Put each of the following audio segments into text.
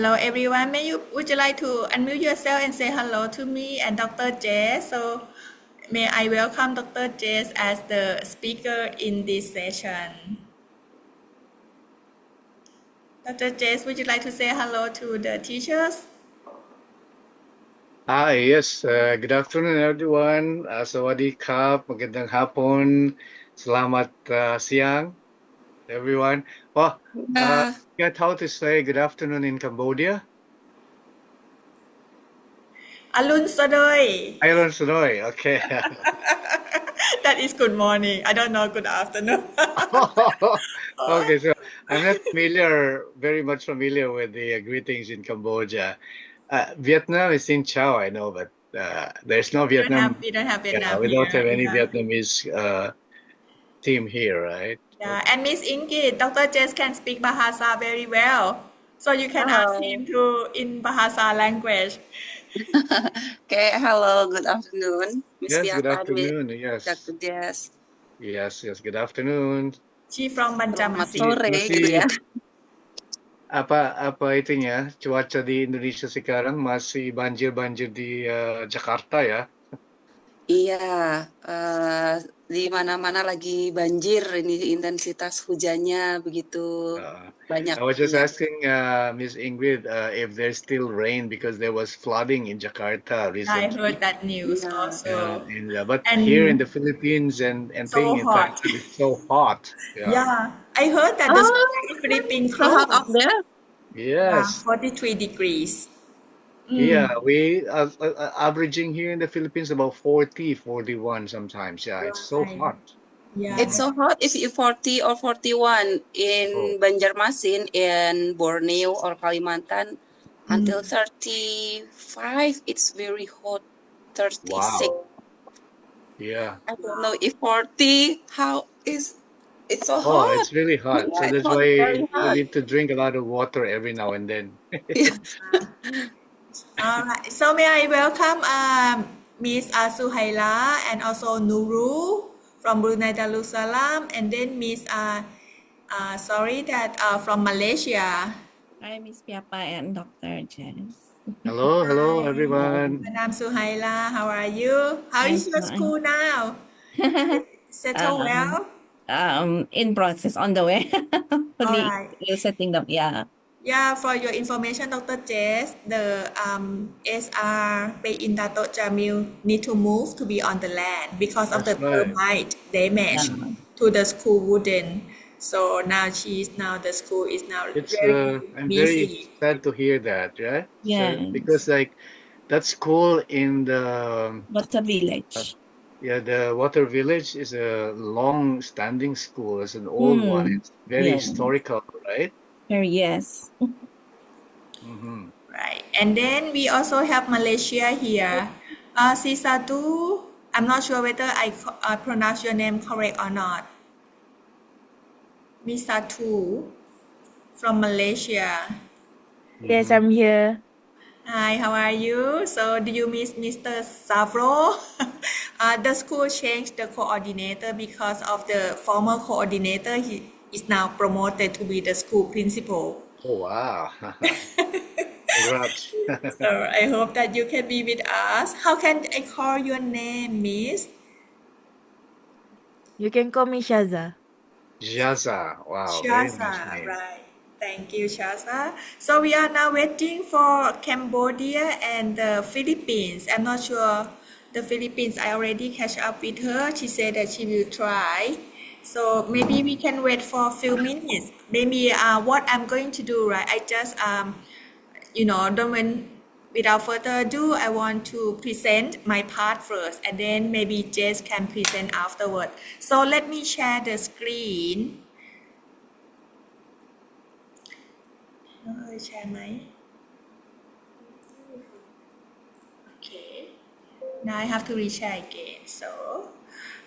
Hello everyone. Would you like to unmute yourself and say hello to me and Dr. Jess? So may I welcome Dr. Jess as the speaker in this session. Dr. Jess, would you like to say hello to the teachers? Hi, yes. Good afternoon, everyone. Sawadee krap, magandang hapon, selamat siang, everyone. Oh, forget how to say good afternoon in Cambodia. Alun Sodoy. Ayun Sunoy. Okay. That is good morning. I don't know good afternoon. Okay, so I'm not very much familiar with the greetings in Cambodia. Vietnam is in Chao, I know, but there's no Vietnam. We don't have Yeah, Vietnam we don't here. have any Yeah. Vietnamese team here, right? Yeah. And Miss Ingrid, Dr. Jess can speak Bahasa very well. So you can ask Hello. him to in Bahasa language. Okay, hello, good afternoon, Miss Yes, good Biaka with afternoon. Yes. Dr. Jess. Yes, good afternoon. She from Selamat Banjarmasin. sore gitu Masih ya. apa itunya cuaca di Indonesia sekarang masih banjir-banjir di Jakarta ya. Iya, di mana-mana lagi banjir, ini intensitas hujannya begitu banyak. I was just Ya. asking Miss Ingrid if there's still rain because there was flooding in Jakarta I recently. heard that news Iya. also. But And here in the Philippines and so thing in hot. Thailand it's so hot. Yeah. Yeah, I heard that the school in Philippines So hot up closed. there? Yeah, Yes. 43 degrees. Yeah, we averaging here in the Philippines about 40, 41 sometimes. Yeah, it's so Right. hot. Yeah. It's so hot if you 40 or 41 in Oh. Banjarmasin and Borneo or Kalimantan until 35. It's very hot. 36. Wow. Yeah. I don't know if 40, how is it's so Oh, hot. it's really hot. So Yeah, it's that's hot, why very you hot. need to drink a lot of water every now and then. All right. So may I welcome Miss Suhaila and also Nurul from Brunei Darussalam, and then Miss from Malaysia. Hi, Miss Piapa and Dr. Jess. Hello, everyone. Madam Suhaila, how are you? How is your school now? Settle well? In process, on the way. All Fully right. setting them, yeah. Yeah, for your information, Dr. Jess, the SR Bay in Dato Jamil need to move to be on the land because of the That's right. termite damage to the school wooden. So now the school is now It's very I'm very busy. sad to hear that, right? Yes. So, because like that school in the What's a village? the Water Village is a long-standing school. It's an old one. It's very Yes. historical, right? Yes. Mm-hmm. Right. And then we also have Malaysia here. Sisatu, I'm not sure whether I pronounce your name correct or not. Misatu from Malaysia. Yes, I'm here. Hi, how are you? So, do you miss Mr. Savro? The school changed the coordinator because of the former coordinator. He is now promoted to be the school principal. Oh, wow. Congrats. So, I hope that you can be with us. How can I call your name, Miss? You can call me Shaza. Jaza. Wow, very nice Shaza, name. right. Thank you, Shaza. So we are now waiting for Cambodia and the Philippines. I'm not sure the Philippines. I already catch up with her. She said that she will try. So maybe we can wait for a few minutes. Maybe what I'm going to do, right? I just without further ado, I want to present my part first, and then maybe Jess can present afterward. So let me share the screen. แชร์ไหม Okay. Now I have to reshare again. So,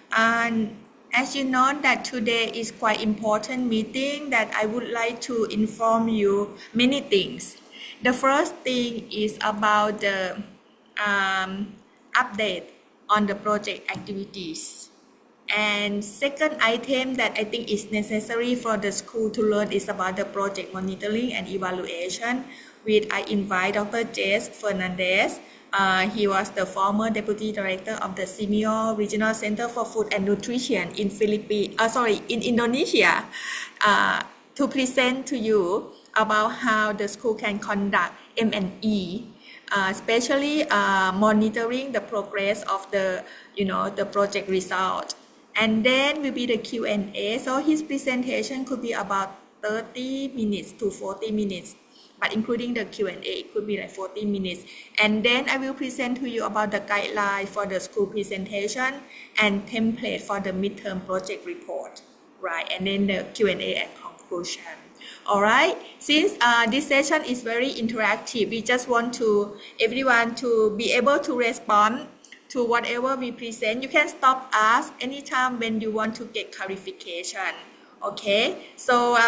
and as you know that today is quite important meeting that I would like to inform you many things. The first thing is about the update on the project activities. And second item that I think is necessary for the school to learn is about the project monitoring and evaluation. I invite Dr. Jess Fernandez. He was the former Deputy Director of the Simeo Regional Center for Food and Nutrition in in Indonesia, to present to you about how the school can conduct M&E, especially monitoring the progress of the project result. And then will be the Q&A. So his presentation could be about 30 minutes to 40 minutes, but including the Q&A, it could be like 40 minutes. And then I will present to you about the guideline for the school presentation and template for the midterm project report, right? And then the Q&A and conclusion. All right. Since this session is very interactive, we just want everyone to be able to respond to whatever we present. You can stop us anytime when you want to get clarification. Okay. So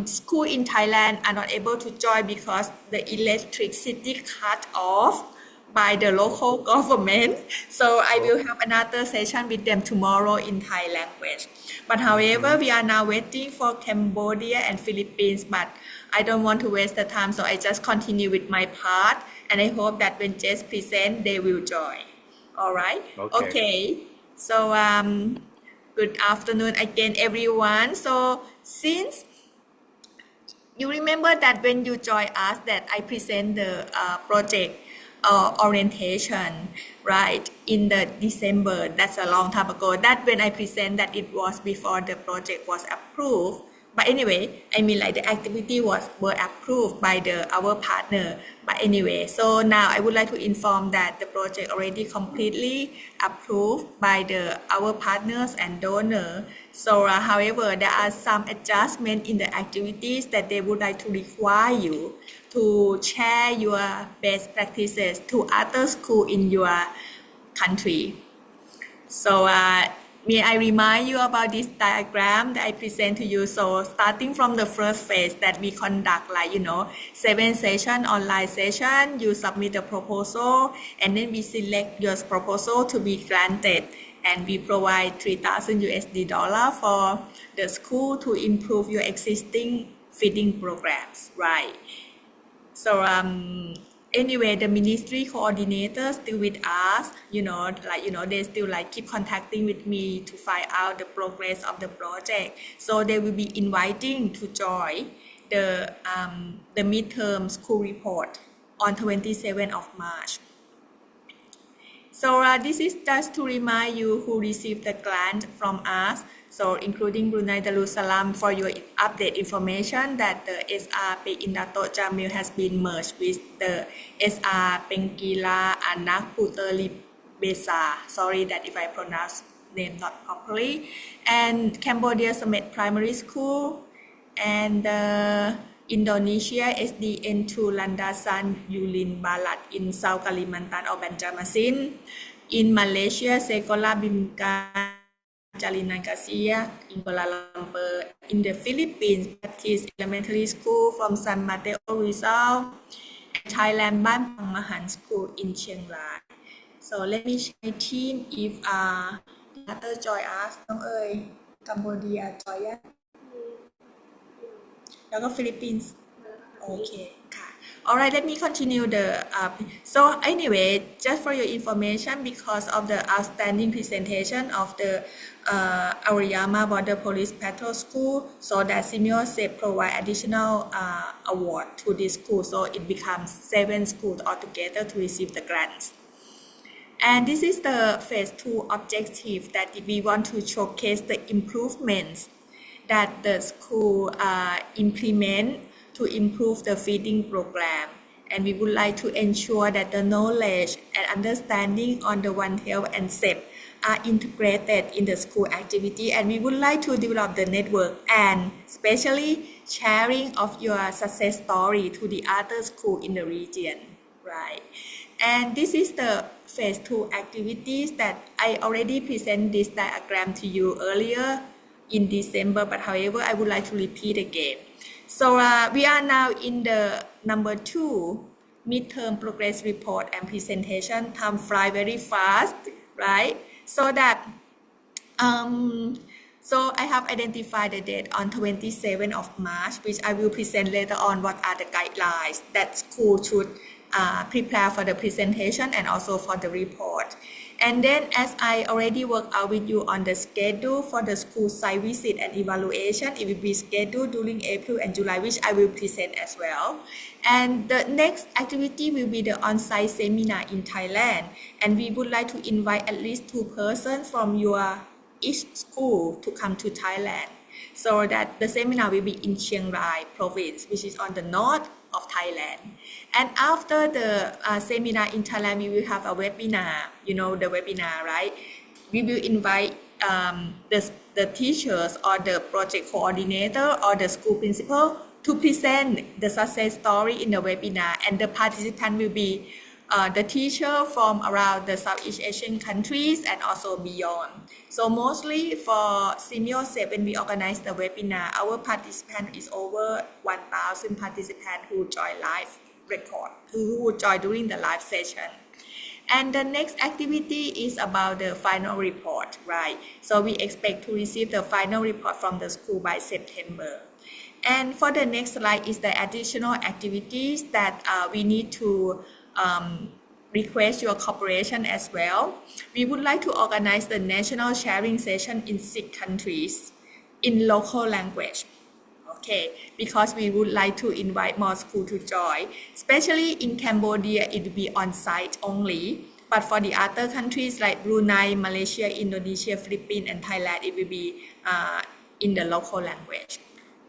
school in Thailand are not able to join because the electricity cut off by the local government. So I will have another session with them tomorrow in Thai language. But however, we are now waiting for Cambodia and Philippines, but I don't want to waste the time, so I just continue with my part, and I hope that when Jess present, they will join. All right? Okay. So good afternoon again, everyone. So since you remember that when you join us that I present the project orientation, right, in the December. That's a long time ago. That when I present that it was before the project was approved. But anyway, I mean like the activity were approved by our partner. But anyway, so now I would like to inform that the project already completely approved by our partners and donor. So however, there are some adjustments in the activities that they would like to require you to share your best practices to other schools in your country. So may I remind you about this diagram that I present to you. So starting from the first phase that we conduct 7 session online session, you submit a proposal and then we select your proposal to be granted. And we provide $3,000 for the school to improve your existing feeding programs, right? So anyway, the ministry coordinators still with us, they still keep contacting with me to find out the progress of the project. So they will be inviting to join the midterm school report on 27th of March. So this is just to remind you who received the grant from us. So including Brunei Darussalam, for your update information that the SR Pekin Dato' Jamil has been merged with the SR Pengkila Anak Puteri Besa. Sorry that if I pronounce name not properly. And Cambodia Samet Primary School and Indonesia SDN2 Landasan Yulin Balat in South Kalimantan or Banjarmasin. In Malaysia, Sekolah Bimka Jalinan Kasia in Kuala Lumpur. In the Philippines, Baptist Elementary School from San Mateo Rizal. Thailand, Ban Pang Mahan School in Chiang Rai. So let me check my team if the other join us. น้องเอ๋ย Cambodia join ยัง แล้วก็ Philippines โอเคค่ะ Alright, let me continue so anyway, just for your information, because of the outstanding presentation of the Aoyama Border Police Patrol School, so that Simeo said provide additional award to this school, so it becomes 7 schools altogether to receive the grants. And this is the phase 2 objective that we want to showcase the improvements that the school implement to improve the feeding program. And we would like to ensure that the knowledge and understanding on the One Health and SAFE are integrated in the school activity. And we would like to develop the network and especially sharing of your success story to the other school in the region, right? And this is the phase 2 activities that I already presented this diagram to you earlier in December, but however, I would like to repeat again. So we are now in the number 2, midterm progress report and presentation. Time fly very fast, right? So that So I have identified the date on 27th of March, which I will present later on what are the guidelines that school should prepare for the presentation and also for the report. And then as I already worked out with you on the schedule for the school site visit and evaluation, it will be scheduled during April and July, which I will present as well. And the next activity will be the on-site seminar in Thailand. And we would like to invite at least 2 persons from your each school to come to Thailand, so that the seminar will be in Chiang Rai province, which is on the north of Thailand. And after the seminar in Thailand, we will have a webinar. You know the webinar, right? We will invite the teachers or the project coordinator or the school principal to present the success story in the webinar, and the participant will be the teacher from around the Southeast Asian countries and also beyond. So mostly for Simeo when we organize the webinar, our participant is over 1,000 participants who join live record, who join during the live session. And the next activity is about the final report, right? So we expect to receive the final report from the school by September. And for the next slide is the additional activities that we need to request your cooperation as well. We would like to organize the national sharing session in 6 countries in local language. Okay, because we would like to invite more schools to join, especially in Cambodia, it will be on site only. But for the other countries like Brunei, Malaysia, Indonesia, Philippines, and Thailand, it will be in the local language.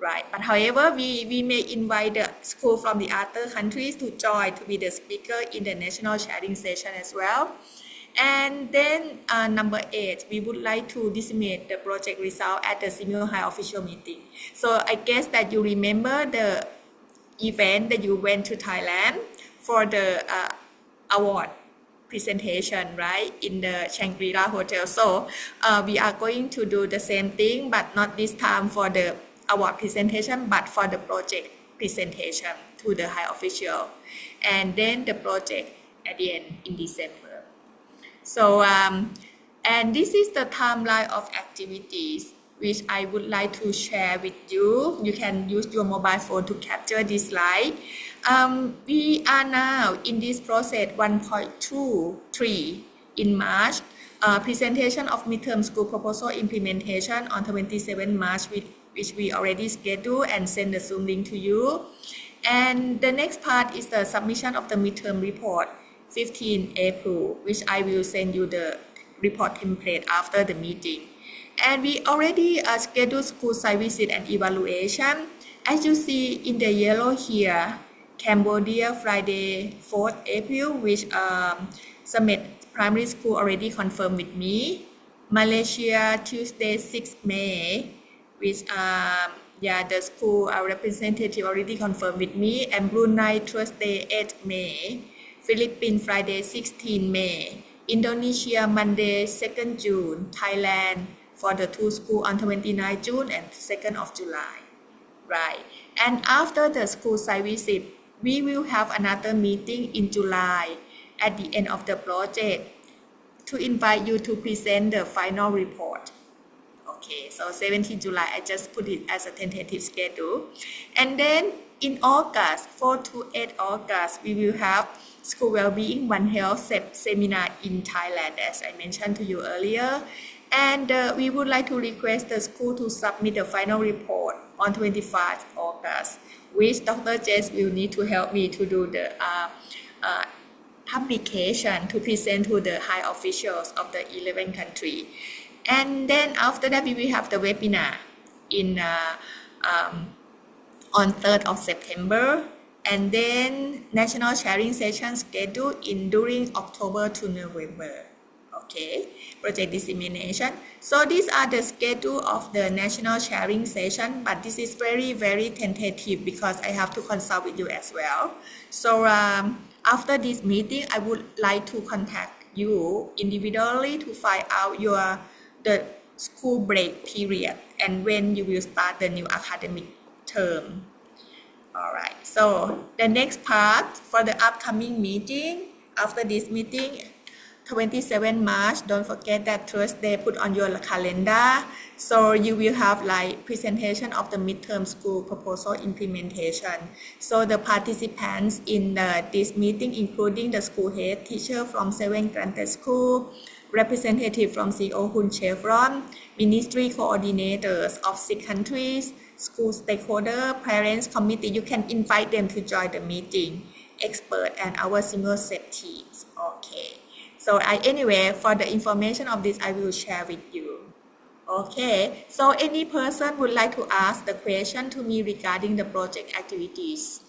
Right, but however, we may invite the school from the other countries to join to be the speaker in the national sharing session as well. And then number 8, we would like to disseminate the project result at the Simeo High official meeting. So I guess that you remember the event that you went to Thailand for the award presentation, right, in the Shangri-La Hotel. So we are going to do the same thing, but not this time for the award presentation, but for the project presentation to the high official, and then the project at the end in December. So and this is the timeline of activities which I would like to share with you. You can use your mobile phone to capture this slide. We are now in this process 1.23 in March. Presentation of midterm school proposal implementation on 27 March, which we already scheduled and send the Zoom link to you. And the next part is the submission of the midterm report, 15 April, which I will send you the report template after the meeting. And we already scheduled school site visit and evaluation. As you see in the yellow here, Cambodia, Friday, 4th April, which Summit Primary School already confirmed with me. Malaysia, Tuesday, 6th May, which the school representative already confirmed with me, and Brunei Thursday 8th May, Philippines Friday 16 May, Indonesia Monday 2nd June, Thailand for the 2 schools on 29 June and 2nd of July, right? And after the school site visit, we will have another meeting in July at the end of the project to invite you to present the final report. Okay, so 17 July, I just put it as a tentative schedule. And then in August, 4 to 8 August, we will have School Wellbeing One Health seminar in Thailand, as I mentioned to you earlier. And we would like to request the school to submit the final report on 25 August, which Dr. Jess will need to help me to do the publication to present to the high officials of the 11 countries. And then after that, we will have the webinar in on 3rd of September, and then national sharing session scheduled during October to November. Okay, project dissemination. So these are the schedule of the national sharing session, but this is very, very tentative because I have to consult with you as well. So after this meeting, I would like to contact you individually to find out the school break period and when you will start the new academic term. All right, so the next part for the upcoming meeting, after this meeting, 27 March. Don't forget that Thursday, put on your calendar. So you will have like presentation of the midterm school proposal implementation. So the participants in this meeting, including the school head teacher from 7 granted school, representative from CO Hun Chevron, ministry coordinators of 6 countries, school stakeholder, parents committee. You can invite them to join the meeting, expert and our single set teams. Okay. So anyway, for the information of this, I will share with you. Okay. So any person would like to ask the question to me regarding the project activities?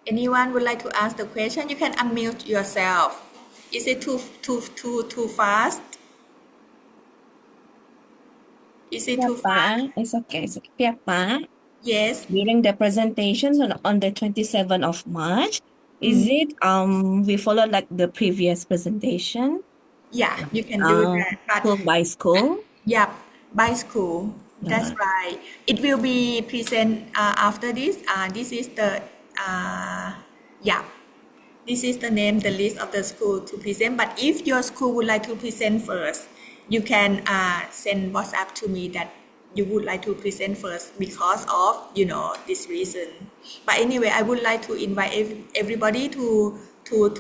Anyone would like to ask the question? You can unmute yourself. Is it too fast? Is it too fast? It's okay. It's okay. Piapa, Yes. during the presentations on the 27th of March, is it we follow like the previous presentation? Yeah, you can do that. But School by school? yeah, by school. That's right. It will be present after this. This is the yeah. This is the name, the list of the school to present. But if your school would like to present first, you can send WhatsApp to me that you would like to present first because of this reason. But anyway, I would like to invite everybody to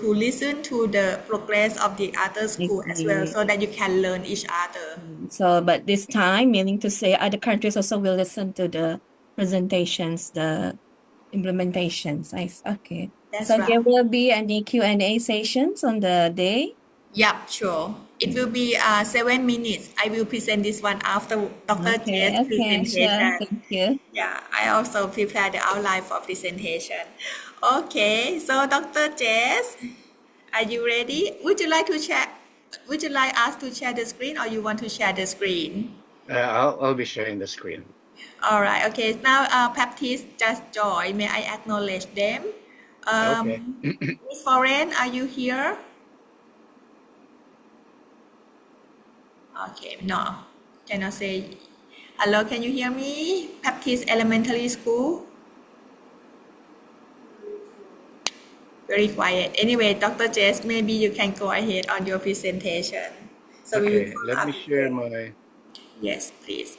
listen to the progress of the other school as well, so that you can learn each other. So, but this time, meaning to say other countries also will listen to the presentations, the implementations. Okay. That's So right. there will be any Q&A sessions on the day? Yep, sure. It will be 7 minutes. I will present this one after Dr. J's Okay, presentation. sure. Thank you. Yeah, I also prepare the outline for presentation. Okay, so Dr. Jess, are you ready? Would you like to share? Would you like us to share the screen, or you want to share the screen? I'll be sharing the screen. All right. Okay. Now, Baptiste just joined. May I acknowledge them? Okay. Miss Foreign, are you here? Okay. No. Cannot say. Hello. Can you hear me? Baptiste Elementary School. Very quiet. Anyway, Dr. Jess, maybe you can go ahead on your presentation. So we Okay, will let me share my. Yes, please.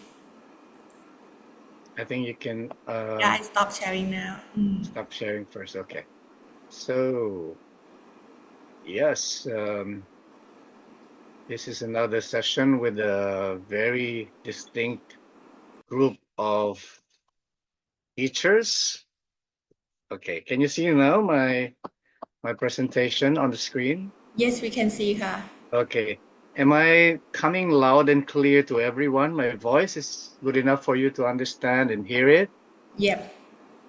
I think you can Yeah, I stop sharing now. stop sharing first. Okay. So, yes, this is another session with a very distinct group of teachers. Okay, can you see now my presentation on the screen? Yes, we can see her. Okay. Am I coming loud and clear to everyone? My voice is good enough for you to understand and hear it? Yep.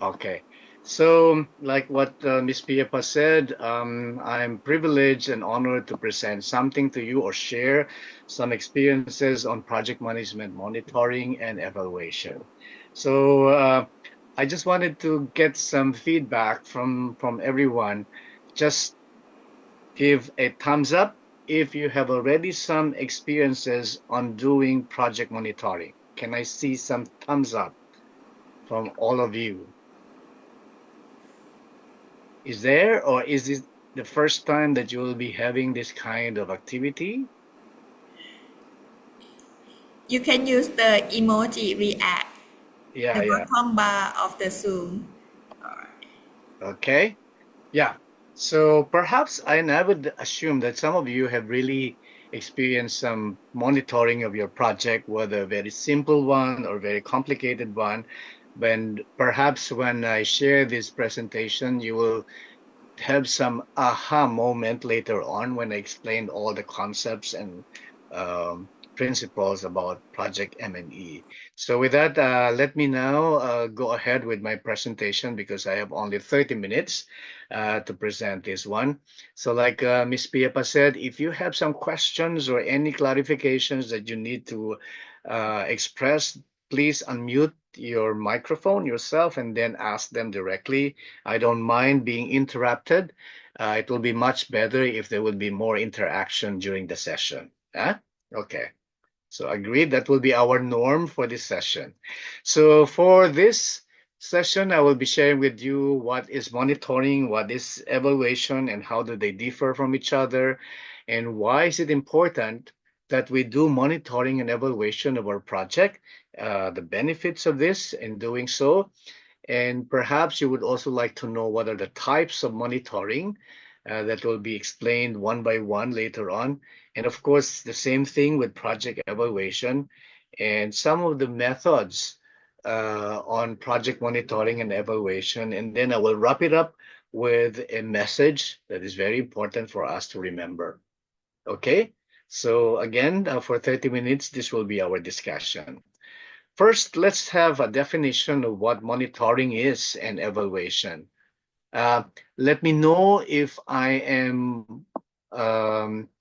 Okay. So, like what Ms. Piapa said, I'm privileged and honored to present something to you or share some experiences on project management, monitoring, and evaluation. So, I just wanted to get some feedback from everyone. Just give a thumbs up if you have already some experiences on doing project monitoring. Can I see some thumbs up from all of you? Is there, or is this the first time that you will be having this kind of activity? You can use the emoji react, Yeah, the yeah. bottom bar of the Zoom. Okay. Yeah. So perhaps I would assume that some of you have really experienced some monitoring of your project, whether a very simple one or very complicated one. Perhaps when I share this presentation, you will have some aha moment later on when I explain all the concepts and principles about Project M&E. So with that, let me now go ahead with my presentation because I have only 30 minutes to present this one. So like Ms. Piapa said, if you have some questions or any clarifications that you need to express, please unmute your microphone yourself and then ask them directly. I don't mind being interrupted. It will be much better if there would be more interaction during the session. Okay. So agreed, that will be our norm for this session. So for this session, I will be sharing with you what is monitoring, what is evaluation, and how do they differ from each other, and why is it important that we do monitoring and evaluation of our project, the benefits of this in doing so, and perhaps you would also like to know what are the types of monitoring that will be explained one by one later on. And of course, the same thing with project evaluation and some of the methods on project monitoring and evaluation. And then I will wrap it up with a message that is very important for us to remember. Okay? So again, for 30 minutes, this will be our discussion. First, let's have a definition of what monitoring is and evaluation. Let me know if I am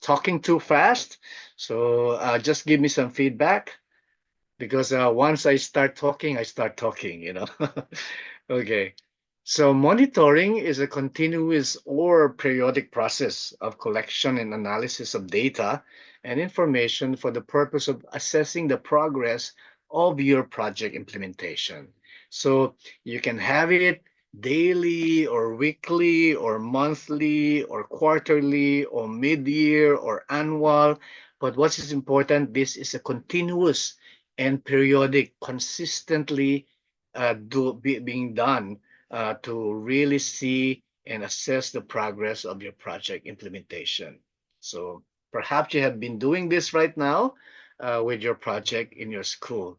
talking too fast. So just give me some feedback, because once I start talking, you know. Okay. So monitoring is a continuous or periodic process of collection and analysis of data and information for the purpose of assessing the progress of your project implementation. So you can have it daily or weekly or monthly or quarterly or mid-year or annual. But what is important, this is a continuous and periodic, consistently being done to really see and assess the progress of your project implementation. So perhaps you have been doing this right now with your project in your school.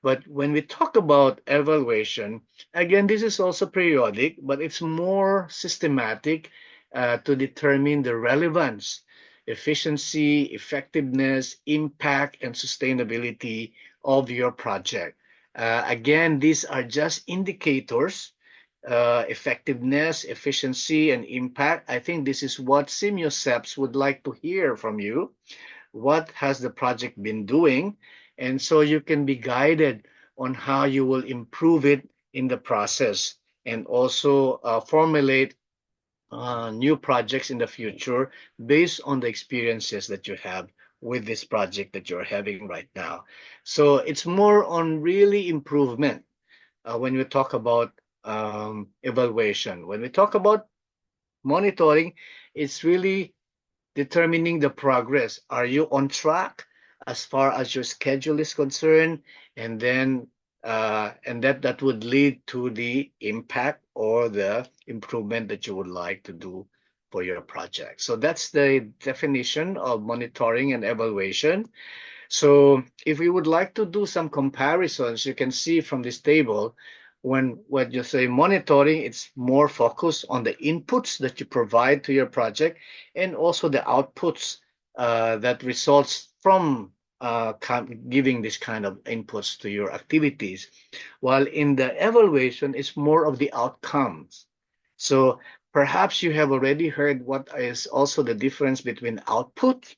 But when we talk about evaluation, again, this is also periodic, but it's more systematic to determine the relevance, efficiency, effectiveness, impact, and sustainability of your project. Again, these are just indicators, effectiveness, efficiency, and impact. I think this is what Simioceps would like to hear from you. What has the project been doing? And so you can be guided on how you will improve it in the process, and also formulate new projects in the future based on the experiences that you have with this project that you're having right now. So it's more on really improvement when we talk about evaluation. When we talk about monitoring, it's really determining the progress. Are you on track as far as your schedule is concerned? And then and that would lead to the impact or the improvement that you would like to do for your project. So that's the definition of monitoring and evaluation. So if we would like to do some comparisons, you can see from this table, when you say monitoring, it's more focused on the inputs that you provide to your project and also the outputs that results from giving this kind of inputs to your activities. While in the evaluation, it's more of the outcomes. So perhaps you have already heard what is also the difference between output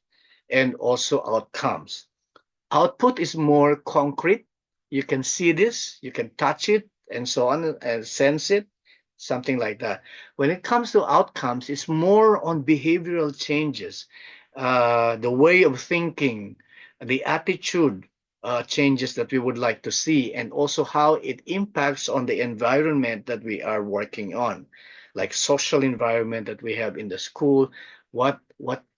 and also outcomes. Output is more concrete. You can see this, you can touch it, and so on, and sense it, something like that. When it comes to outcomes, it's more on behavioral changes, the way of thinking, the attitude changes that we would like to see, and also how it impacts on the environment that we are working on, like social environment that we have in the school. What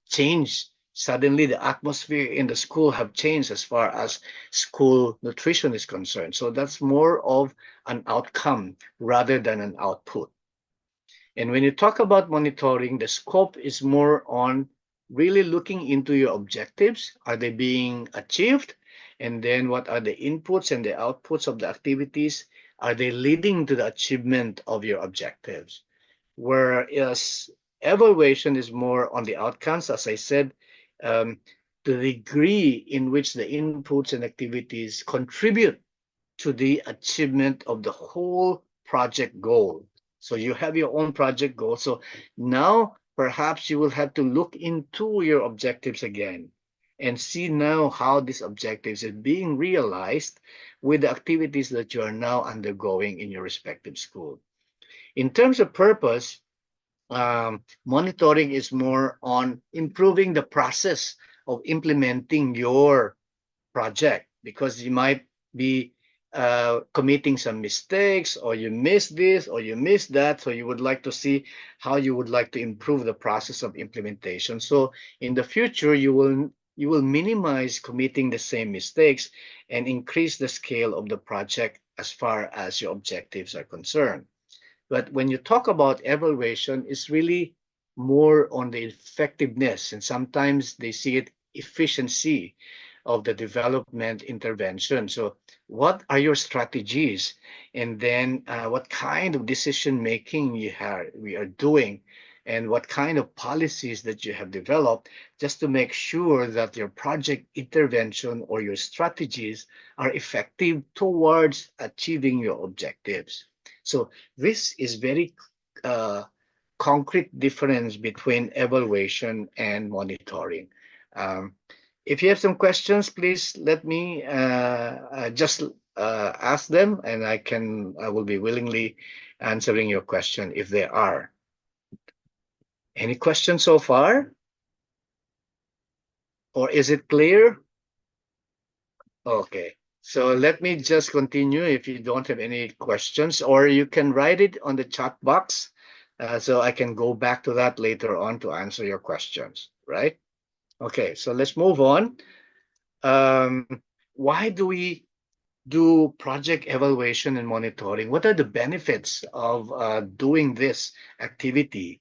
changed? Suddenly the atmosphere in the school have changed as far as school nutrition is concerned. So that's more of an outcome rather than an output. And when you talk about monitoring, the scope is more on really looking into your objectives. Are they being achieved? And then what are the inputs and the outputs of the activities? Are they leading to the achievement of your objectives? Whereas evaluation is more on the outcomes, as I said, the degree in which the inputs and activities contribute to the achievement of the whole project goal. So you have your own project goal. So now perhaps you will have to look into your objectives again and see now how these objectives are being realized with the activities that you are now undergoing in your respective school. In terms of purpose, monitoring is more on improving the process of implementing your project, because you might be committing some mistakes, or you missed this or you missed that, so you would like to see how you would like to improve the process of implementation. So in the future, you will minimize committing the same mistakes and increase the scale of the project as far as your objectives are concerned. But when you talk about evaluation, it's really more on the effectiveness, and sometimes they see it efficiency of the development intervention. So what are your strategies? And then what kind of decision making we are doing, and what kind of policies that you have developed, just to make sure that your project intervention or your strategies are effective towards achieving your objectives. So this is very concrete difference between evaluation and monitoring. If you have some questions, please let me just ask them, and I will be willingly answering your question if there are. Any questions so far? Or is it clear? Okay, so let me just continue if you don't have any questions, or you can write it on the chat box so I can go back to that later on to answer your questions, right? Okay, so let's move on. Why do we do project evaluation and monitoring? What are the benefits of doing this activity?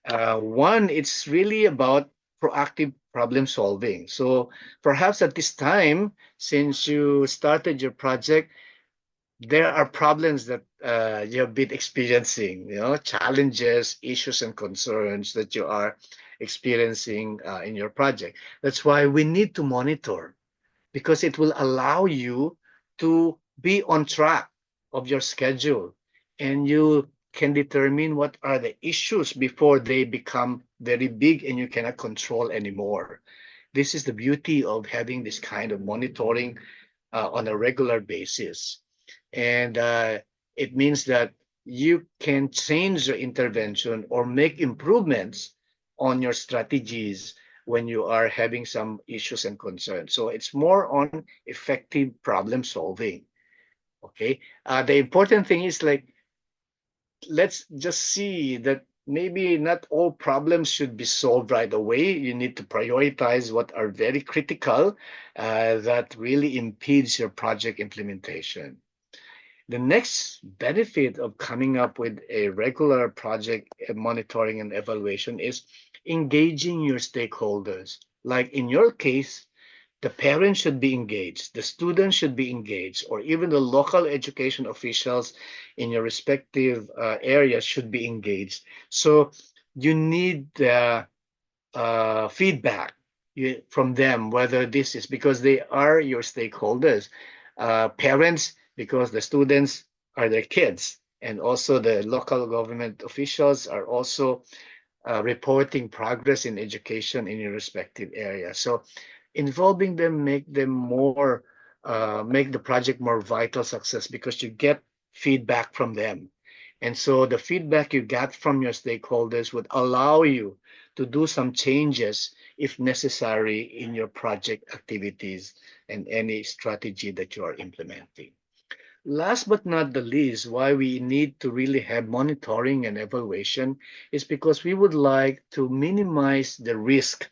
One, it's really about proactive problem solving. So perhaps at this time, since you started your project, there are problems that you have been experiencing, challenges, issues, and concerns that you are experiencing in your project. That's why we need to monitor, because it will allow you to be on track of your schedule, and you can determine what are the issues before they become very big and you cannot control anymore. This is the beauty of having this kind of monitoring on a regular basis. And it means that you can change your intervention or make improvements on your strategies when you are having some issues and concerns. So it's more on effective problem solving. Okay. The important thing is, like, let's just see that maybe not all problems should be solved right away. You need to prioritize what are very critical that really impedes your project implementation. The next benefit of coming up with a regular project monitoring and evaluation is engaging your stakeholders. Like in your case, the parents should be engaged, the students should be engaged, or even the local education officials in your respective areas should be engaged. So you need feedback from them, whether this is because they are your stakeholders. Parents, because the students are their kids, and also the local government officials are also reporting progress in education in your respective area. So involving them make the project more vital success, because you get feedback from them. And so the feedback you get from your stakeholders would allow you to do some changes if necessary in your project activities and any strategy that you are implementing. Last but not the least, why we need to really have monitoring and evaluation is because we would like to minimize the risk.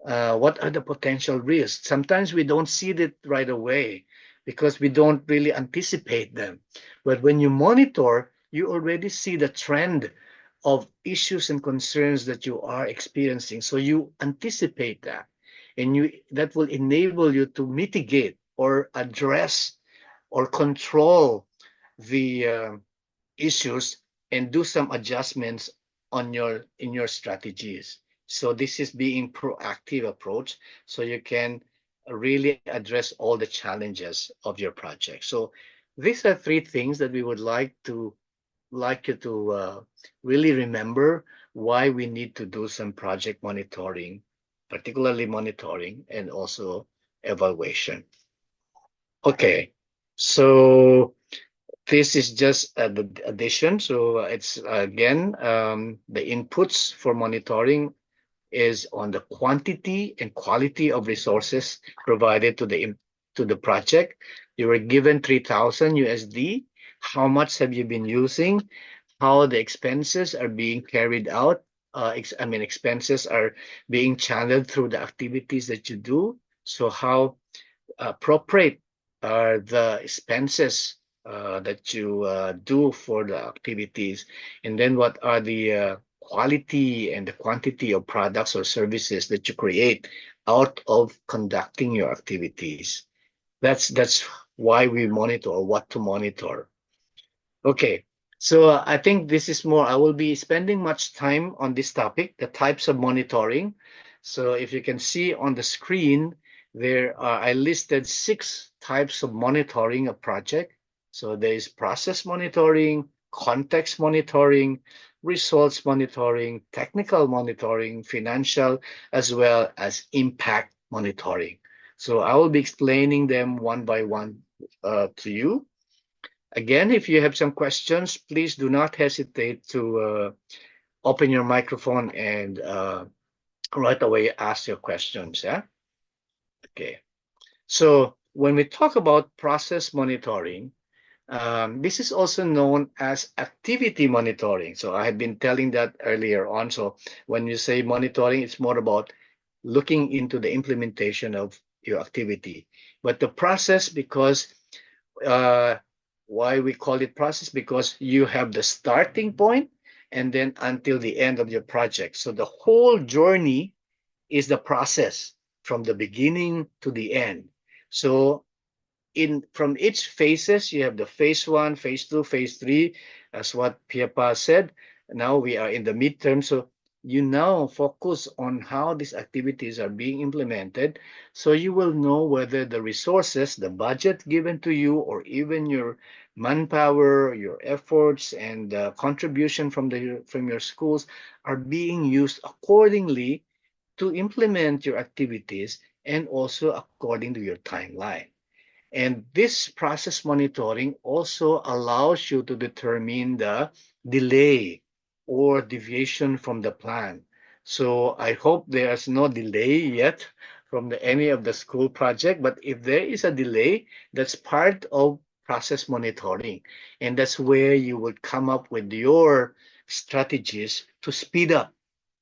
What are the potential risks? Sometimes we don't see it right away because we don't really anticipate them. But when you monitor, you already see the trend of issues and concerns that you are experiencing. So you anticipate that, and that will enable you to mitigate or address or control the issues and do some adjustments in your strategies. So this is being proactive approach, so you can really address all the challenges of your project. So these are three things that we would like you to really remember why we need to do some project monitoring, particularly monitoring and also evaluation. Okay, so this is just the addition. So it's again, the inputs for monitoring is on the quantity and quality of resources provided to the to the project. You were given 3,000 USD. How much have you been using? How the expenses are being carried out? Expenses are being channeled through the activities that you do. So how appropriate are the expenses that you do for the activities, and then what are the quality and the quantity of products or services that you create out of conducting your activities. That's why we monitor, or what to monitor. Okay, so I think this is more, I will be spending much time on this topic, the types of monitoring. So if you can see on the screen, I listed 6 types of monitoring a project. So there is process monitoring, context monitoring, results monitoring, technical monitoring, financial, as well as impact monitoring. So I will be explaining them one by one to you. Again, if you have some questions, please do not hesitate to open your microphone and right away ask your questions. Yeah. Okay. So when we talk about process monitoring, this is also known as activity monitoring. So I had been telling that earlier on. So when you say monitoring, it's more about looking into the implementation of your activity. But the process, because why we call it process, because you have the starting point and then until the end of your project. So the whole journey is the process from the beginning to the end. So from each phases, you have the phase 1, phase 2, phase 3, as what Piapa said. Now we are in the midterm. So you now focus on how these activities are being implemented. So you will know whether the resources, the budget given to you, or even your manpower, your efforts, and contribution from your schools are being used accordingly to implement your activities and also according to your timeline. And this process monitoring also allows you to determine the delay or deviation from the plan. So I hope there's no delay yet from any of the school project, but if there is a delay, that's part of process monitoring. And that's where you would come up with your strategies to speed up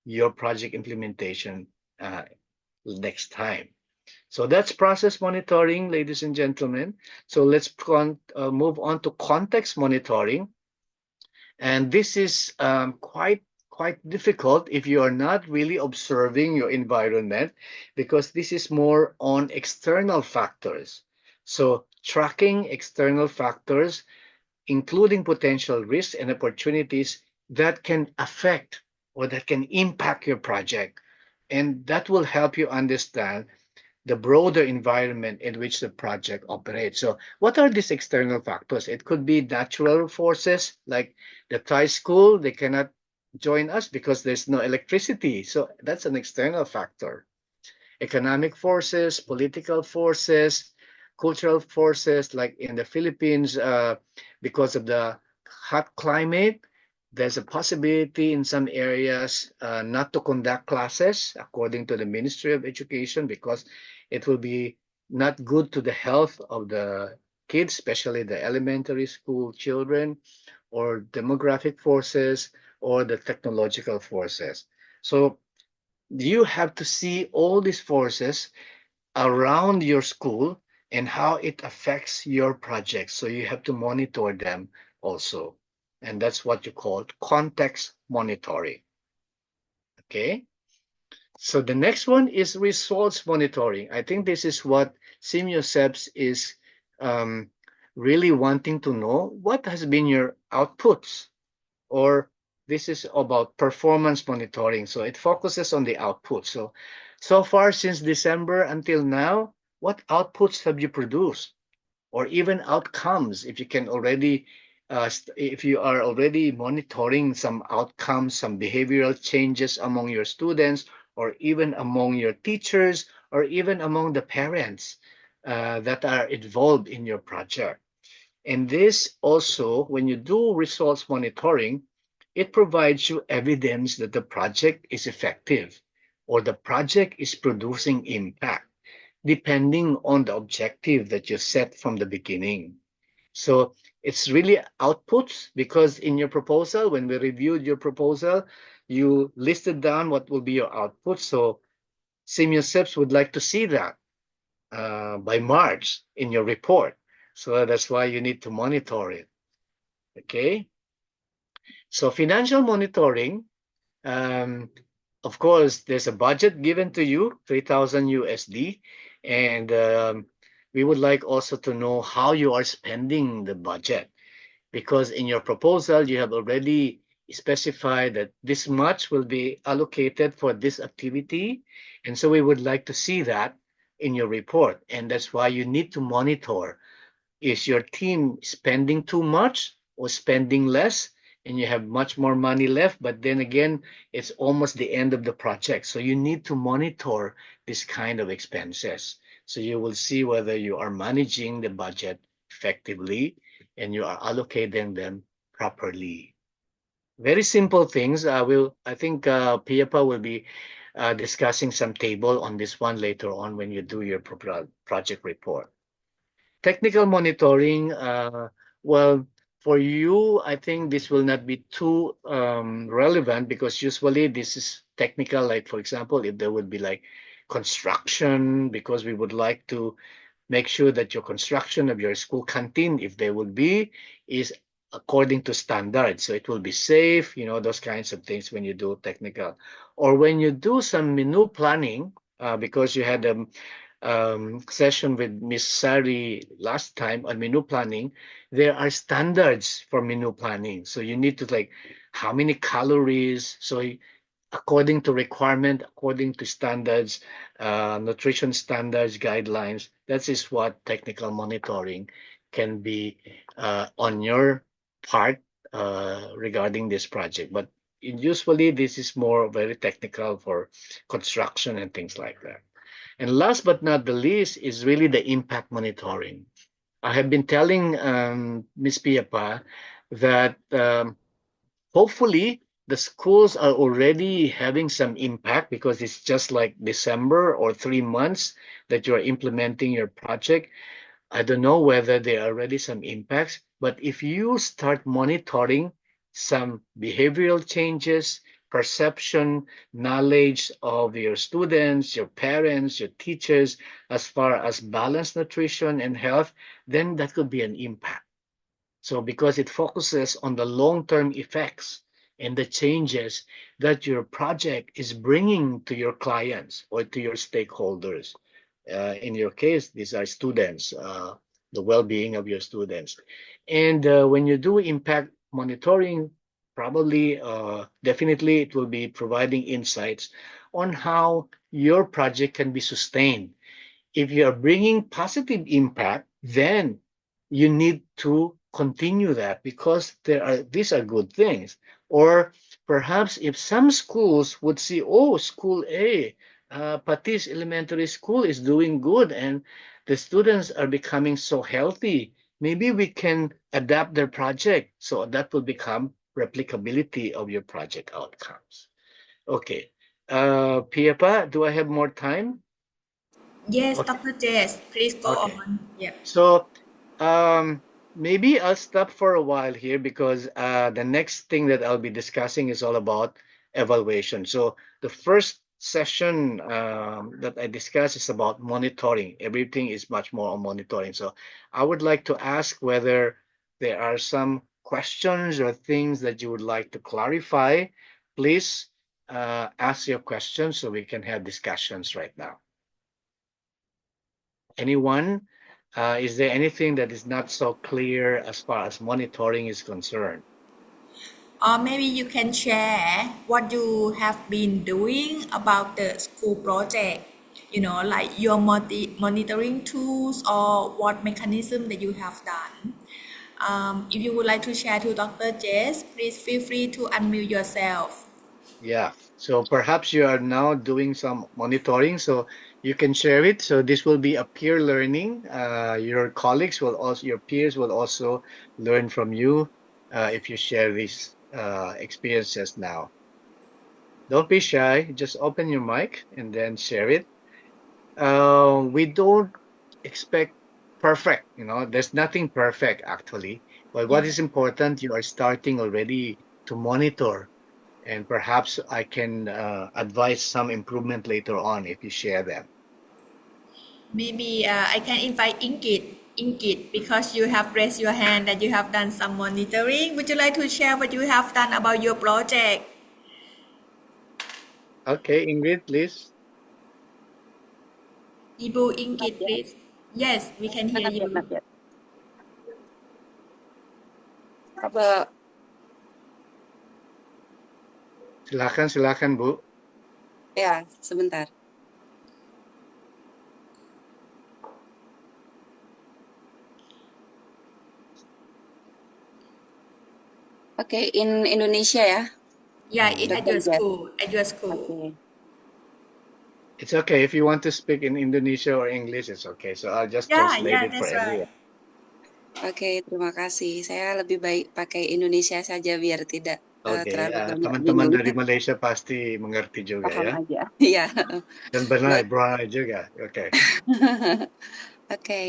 your project implementation next time. So that's process monitoring, ladies and gentlemen. So let's move on to context monitoring. And this is quite difficult if you are not really observing your environment, because this is more on external factors. So tracking external factors, including potential risks and opportunities that can affect or that can impact your project. And that will help you understand the broader environment in which the project operates. So what are these external factors? It could be natural forces, like the Thai school, they cannot join us because there's no electricity. So that's an external factor. Economic forces, political forces, cultural forces, like in the Philippines, because of the hot climate, there's a possibility in some areas not to conduct classes according to the Ministry of Education, because it will be not good to the health of the kids, especially the elementary school children, or demographic forces, or the technological forces. So you have to see all these forces around your school and how it affects your project. So you have to monitor them also. And that's what you call context monitoring. Okay. So the next one is results monitoring. I think this is what SIMYOSEPS is really wanting to know. What has been your outputs? Or this is about performance monitoring. So it focuses on the output. So far since December until now, what outputs have you produced? Or even outcomes, if you can already if you are already monitoring some outcomes, some behavioral changes among your students, or even among your teachers, or even among the parents that are involved in your project. And this also, when you do results monitoring, it provides you evidence that the project is effective or the project is producing impact. depending on the objective that you set from the beginning. So it's really outputs, because in your proposal, when we reviewed your proposal, you listed down what will be your output. So SIM-USEPs would like to see that by March in your report. So that's why you need to monitor it. Okay. So financial monitoring, of course, there's a budget given to you, 3,000 USD, and we would like also to know how you are spending the budget, because in your proposal, you have already specified that this much will be allocated for this activity. And so we would like to see that in your report. And that's why you need to monitor, is your team spending too much or spending less, and you have much more money left, but then again, it's almost the end of the project. So you need to monitor this kind of expenses. So you will see whether you are managing the budget effectively and you are allocating them properly. Very simple things. I think Piapa will be discussing some table on this one later on when you do your project report. Technical monitoring, well, for you, I think this will not be too relevant, because usually this is technical. Like, for example, if there would be like construction, because we would like to make sure that your construction of your school canteen, if there would be, is according to standards. So it will be safe, those kinds of things when you do technical. Or when you do some menu planning, because you had a session with Miss Sari last time on menu planning, there are standards for menu planning. So you need to like how many calories. So according to requirement, according to standards, nutrition standards, guidelines, that is what technical monitoring can be on your part regarding this project. But usually this is more very technical for construction and things like that. And last but not the least is really the impact monitoring. I have been telling Ms. Piapa that hopefully the schools are already having some impact, because it's just like December or 3 months that you're implementing your project. I don't know whether there are already some impacts, but if you start monitoring some behavioral changes, perception, knowledge of your students, your parents, your teachers, as far as balanced nutrition and health, then that could be an impact. So because it focuses on the long-term effects and the changes that your project is bringing to your clients or to your stakeholders. In your case, these are students, the well-being of your students. And when you do impact monitoring, probably, definitely it will be providing insights on how your project can be sustained. If you are bringing positive impact, then you need to continue that, because these are good things. Or perhaps if some schools would see, oh, school A, Patis Elementary School is doing good and the students are becoming so healthy, maybe we can adapt their project. So that will become replicability of your project outcomes. Okay. Piapa, do I have more time? Yes, Okay. Dr. Jess, please go Okay. on. Yeah. So maybe I'll stop for a while here, because the next thing that I'll be discussing is all about evaluation. So the first session that I discussed is about monitoring. Everything is much more on monitoring. So I would like to ask whether there are some questions or things that you would like to clarify. Please ask your questions so we can have discussions right now. Anyone? Is there anything that is not so clear as far as monitoring is concerned? Or maybe you can share what you have been doing about the school project, like your monitoring tools or what mechanism that you have done. If you would like to share to Dr. Jess, please feel free to unmute yourself. Yeah, so perhaps you are now doing some monitoring, so you can share it. So this will be a peer learning. Your colleagues will also, your peers will also learn from you if you share these experiences now. Don't be shy, just open your mic and then share it. We don't expect perfect, you know, there's nothing perfect actually. But what Yeah. is important, you are starting already to monitor, and perhaps I can advise some improvement later on if you share them. Maybe I can invite Ingrid, because you have raised your hand that you have done some monitoring. Would you like to share what you have done about your project? Okay, Ingrid, please. Ibu Not Ingrid, yet. please. Yes, we can hear Not yet, you. not yet. Apa, Silakan, Bu. ya, sebentar. Oke, in Indonesia ya, Yeah, Mhm. at your Dr. Jet. school, at your school. Oke. It's okay if you want to speak in Indonesia or English, it's okay. So I'll just translate Yeah, it for that's right. everyone. Oke, terima kasih. Saya lebih baik pakai Indonesia saja biar tidak Oke, terlalu banyak teman-teman bingung. dari Malaysia pasti mengerti juga Paham ya. aja. Iya. Dan benar, Baik. Brunei juga. Oke. Oke,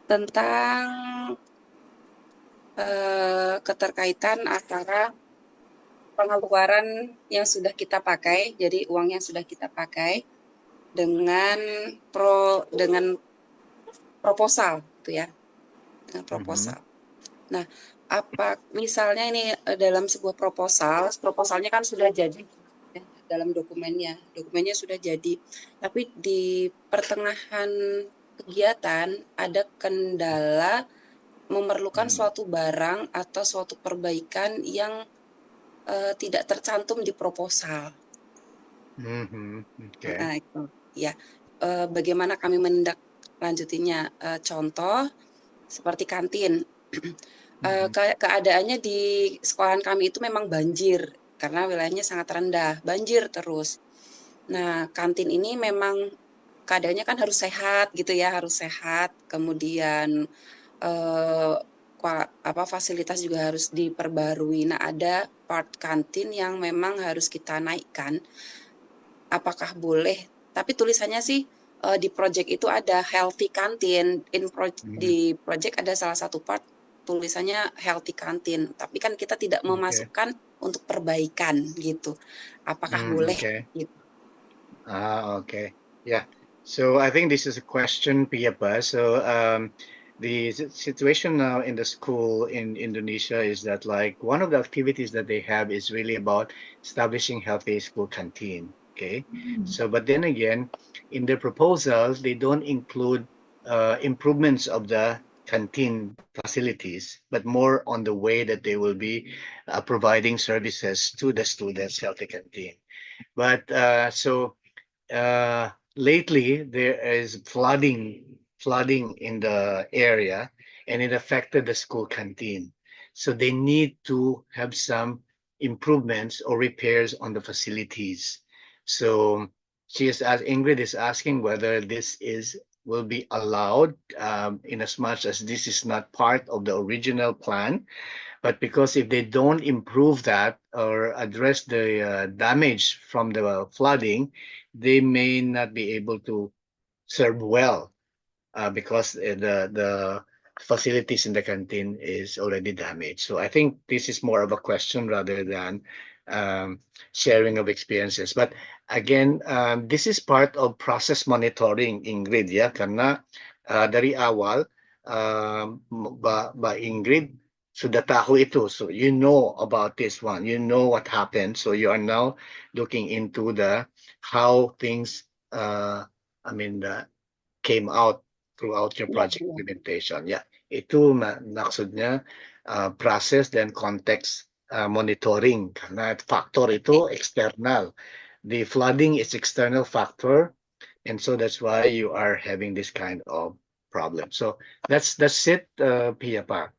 tentang keterkaitan antara pengeluaran yang sudah kita pakai, jadi uang yang sudah kita pakai dengan dengan proposal gitu ya, dengan proposal. Nah, apa misalnya ini dalam sebuah proposalnya kan sudah jadi ya, dalam dokumennya sudah jadi, tapi di pertengahan kegiatan ada kendala memerlukan suatu barang atau suatu perbaikan yang tidak tercantum di proposal. Oke. Nah, itu ya. Bagaimana kami menindaklanjutinya? Contoh seperti kantin. Keadaannya di sekolahan kami itu memang banjir karena wilayahnya sangat rendah, banjir terus. Nah, kantin ini memang keadaannya kan harus sehat gitu ya, harus sehat. Kemudian fasilitas juga harus diperbarui. Nah, ada part kantin yang memang harus kita naikkan. Apakah boleh? Tapi tulisannya sih di project itu ada healthy canteen. Di project ada salah satu part tulisannya healthy canteen. Tapi kan kita tidak memasukkan untuk perbaikan gitu. Apakah boleh? Okay. Gitu. Okay. Yeah. So I think this is a question, Piyapa. So the situation now in the school in Indonesia is that like one of the activities that they have is really about establishing healthy school canteen. Okay. So, but then again, in their proposals, they don't include improvements of the canteen facilities, but more on the way that they will be providing services to the students' healthy canteen. But lately there is flooding in the area, and it affected the school canteen. So they need to have some improvements or repairs on the facilities. So Ingrid is asking whether this will be allowed, in as much as this is not part of the original plan. But because if they don't improve that or address the damage from the flooding, they may not be able to serve well, because the facilities in the canteen is already damaged. So I think this is more of a question rather than sharing of experiences. But again, this is part of process monitoring, Ingrid, ya, karena dari awal, Mbak Ingrid sudah tahu itu. So you know about this one, you know what happened. So you are now looking into how things, came out throughout your project implementation. Yeah, itu maksudnya process dan konteks monitoring, karena faktor itu eksternal. The flooding is external factor, and so that's why you are having this kind of problem. So that's it, Piyapa.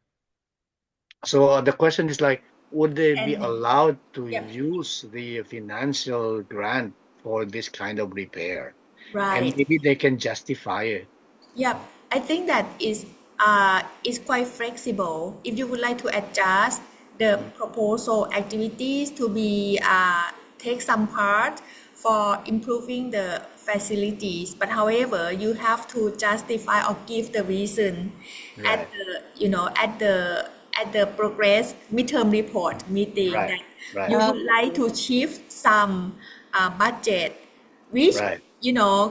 So the question is like, would they be allowed to use the financial grant for this kind of repair? Right. And maybe they can justify it. Yep, I think that is quite flexible. If you would like to adjust the proposal activities to be take some part for improving the facilities. But however, you have to justify or give the reason at Right. the at the progress midterm report meeting Right. that Right. you would like to shift some budget, which Right.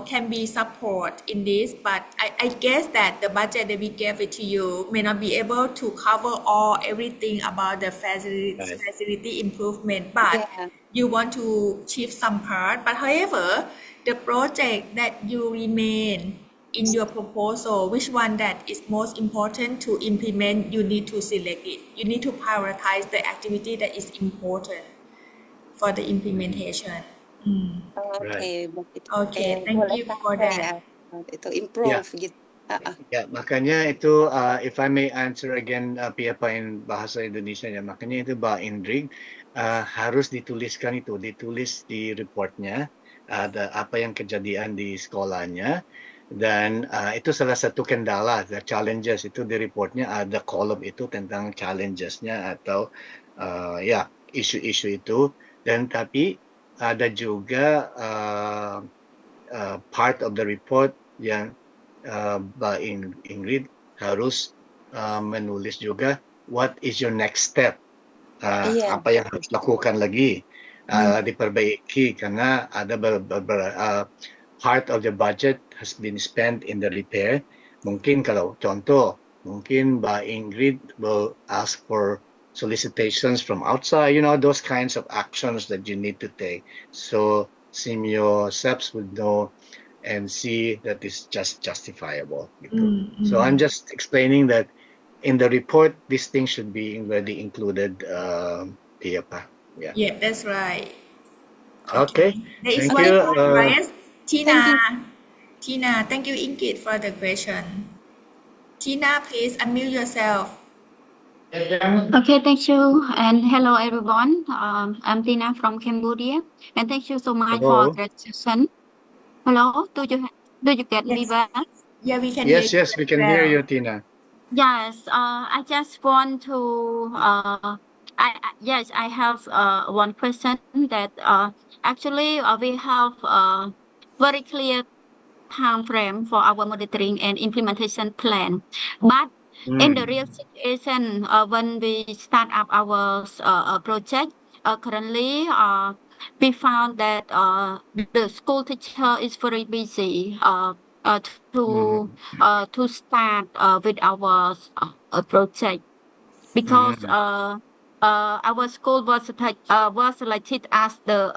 can be support in this, but I guess that the budget that we gave it to you may not be able to cover all everything about the Right. facility improvement, but Yeah. you want to shift some part. But however, the project that you remain in your proposal, which one that is most important to implement, you need to select it. You need to prioritize the activity that is important for the implementation. Right. Oke, begitu. Okay, thank Boleh you for pakai that. ya, itu Yeah. improve gitu. Heeh. Ya, makanya itu if I may answer again Pia in bahasa Indonesia ya, makanya itu Mbak Indri harus dituliskan ditulis di reportnya ada apa yang kejadian di sekolahnya dan itu salah satu kendala, the challenges itu di reportnya ada kolom itu tentang challengesnya atau ya isu-isu itu dan tapi ada juga part of the report yang Mbak Ingrid harus menulis juga what is your next step, Iya. apa yang harus lakukan lagi, diperbaiki karena ada part of the budget has been spent in the repair. Mungkin kalau contoh, mungkin Mbak Ingrid will ask for solicitations from outside, those kinds of actions that you need to take. So Simeo SEPs would know and see that is just justifiable. So I'm just explaining that in the report, these things should be already included, Pia. Yeah. Yeah, that's right. Okay. There is Thank one you. more, right? Tina. Thank you. Tina, thank you, Ingrid, for the question. Tina, please unmute yourself. Okay, thank you. And hello, everyone. I'm Tina from Cambodia. And thank you so much Hello. for the session. Hello, do you get me Yes. well? Yeah, we can hear Yes, you yes, we very can hear well. you, Tina. Yes, I just want to, yes, I have one question that actually we have a very clear time frame for our monitoring and implementation plan. But in the real situation, when we start up our project, currently we found that the school teacher is very busy to start with our project because our school was selected as the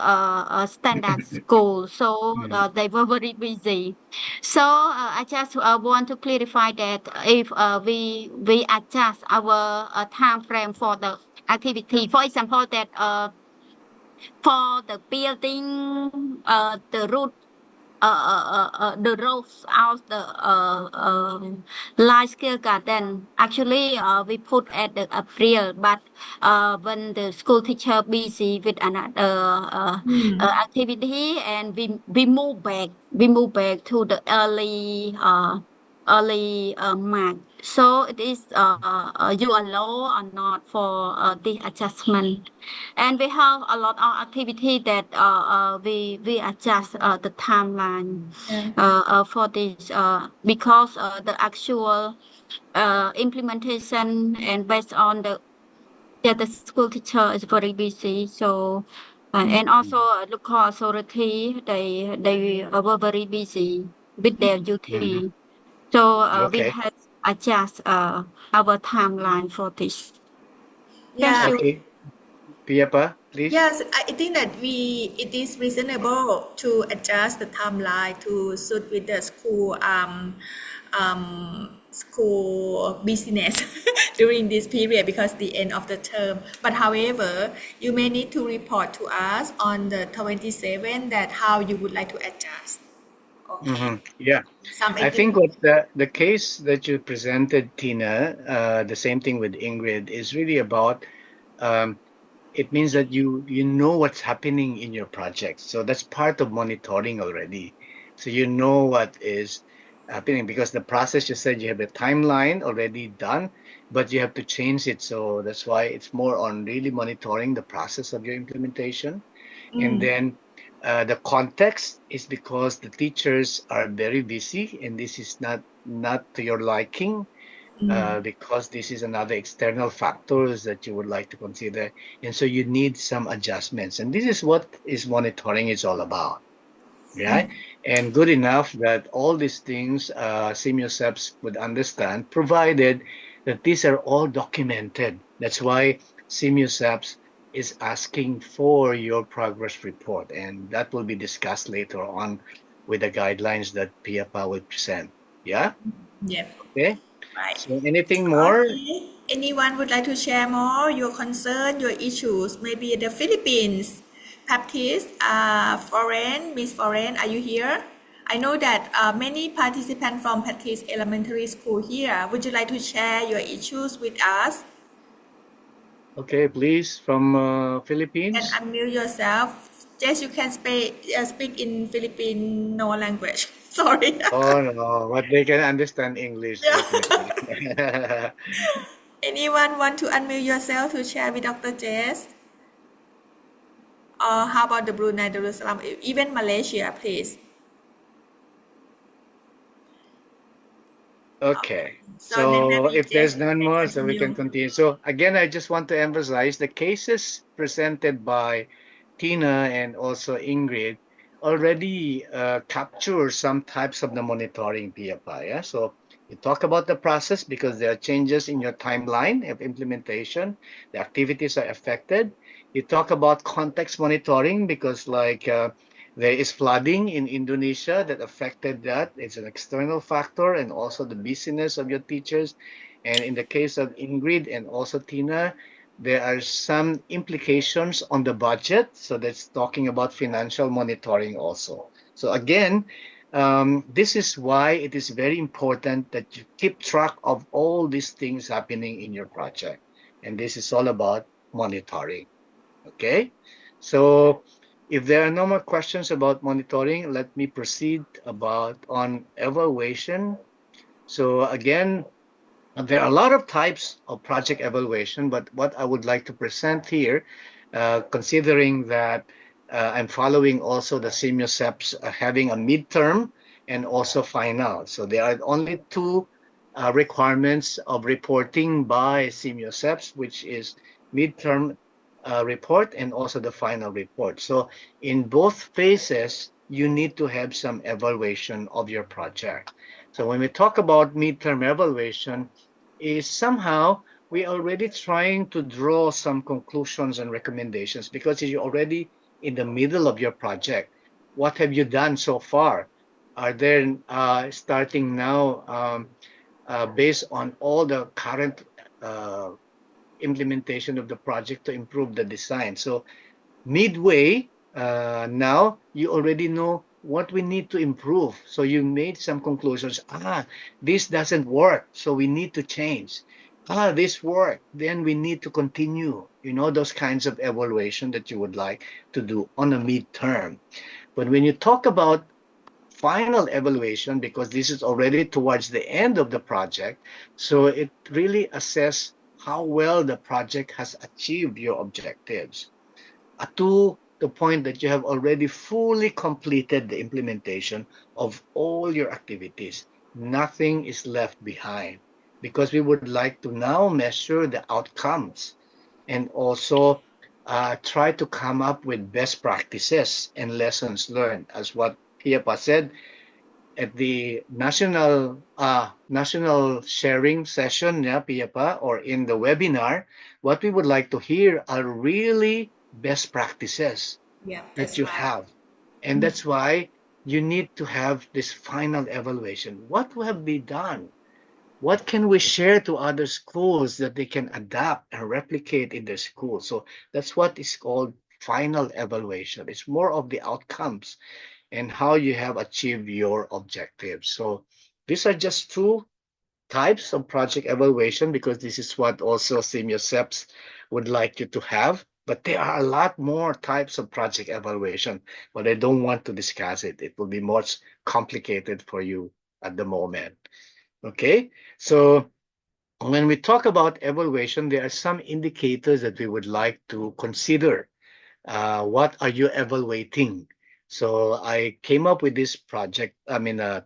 standard school, so they were very busy. So I just want to clarify that if we adjust our time frame for the activity, for example, that for the building, the route. The roads out the large scale garden. Actually, we put at the April, but when the school teacher busy with another activity, and we move back to the early March. So it is you allow or not for the adjustment. And we have a lot of activity that we adjust the timeline for this because the actual implementation and based on the school teacher is very busy. So and also local authority they were very busy with their duty. So we Okay. have adjust our timeline for this. Yeah. Thank you. Okay. Pia, please. Yes, I think that it is reasonable to adjust the timeline to suit with the school business during this period because the end of the term. But however, you may need to report to us on the 27th that how you would like to adjust. Okay. Yeah. I think what the case that you presented, Tina, the same thing with Ingrid, is really about it means that you know what's happening in your project. So that's part of monitoring already. So you know what is happening because the process, you said you have a timeline already done, but you have to change it. So that's why it's more on really monitoring the process of your implementation. And then The context is because the teachers are very busy, and this is not to your liking, because this is another external factors that you would like to consider, and so you need some adjustments. And this is what is monitoring is all about, right? And good enough that all these things SIMUSEPs would understand, provided that these are all documented. That's why SIMUSEPs is asking for your progress report, and that will be discussed later on with the guidelines that PIAPA will present. Yeah? Yep. Okay. Right. So anything more? Okay. Anyone would like to share more your concern, your issues? Maybe the Philippines, Baptiste, Foreign, Miss Foreign, are you here? I know that many participants from Baptiste Elementary School here. Would you like to share your issues with us? Okay, please, from And Philippines. unmute yourself. Yes, you can speak in Filipino language. Sorry. Oh no, but they can understand English Yeah. definitely. Anyone want to unmute yourself to share with Dr. Jess? Or how about the Brunei Darussalam, even Malaysia, please? Okay, So then so maybe if Jess, there's you none can more, so we can continue. continue. So again, I just want to emphasize the cases presented by Tina and also Ingrid already capture some types of the monitoring PFI. Yeah? So you talk about the process because there are changes in your timeline of implementation. The activities are affected. You talk about context monitoring because there is flooding in Indonesia that affected that. It's an external factor and also the busyness of your teachers. And in the case of Ingrid and also Tina, there are some implications on the budget. So that's talking about financial monitoring also. So again, this is why it is very important that you keep track of all these things happening in your project. And this is all about monitoring. Okay, so if there are no more questions about monitoring, let me proceed about on evaluation. So again, there are a lot of types of project evaluation, but what I would like to present here, considering that I'm following also the SIMUSEPs having a midterm and also final. So there are only two requirements of reporting by SIMUSEPs, which is midterm report and also the final report. So in both phases, you need to have some evaluation of your project. So when we talk about midterm evaluation, is somehow we already trying to draw some conclusions and recommendations because you're already in the middle of your project. What have you done so far? Are there starting now based on all the current implementation of the project to improve the design? So midway, now you already know what we need to improve. So you made some conclusions. This doesn't work, so we need to change. This worked, then we need to continue. You know, those kinds of evaluation that you would like to do on a midterm. But when you talk about final evaluation, because this is already towards the end of the project, so it really assess how well the project has achieved your objectives to the point that you have already fully completed the implementation of all your activities. Nothing is left behind because we would like to now measure the outcomes and also try to come up with best practices and lessons learned, as what Piapa said at the national sharing session, yeah, Piapa, or in the webinar. What we would like to hear are really best practices Yeah, that that's you right. have. And that's why you need to have this final evaluation. What have we done? What can we share to other schools that they can adapt and replicate in their school? So that's what is called final evaluation. It's more of the outcomes and how you have achieved your objectives. So these are just two types of project evaluation because this is what also SIMUSEPs would like you to have. But there are a lot more types of project evaluation, but I don't want to discuss it. It will be much complicated for you at the moment. Okay, so when we talk about evaluation, there are some indicators that we would like to consider. What are you evaluating? So I came up with this project,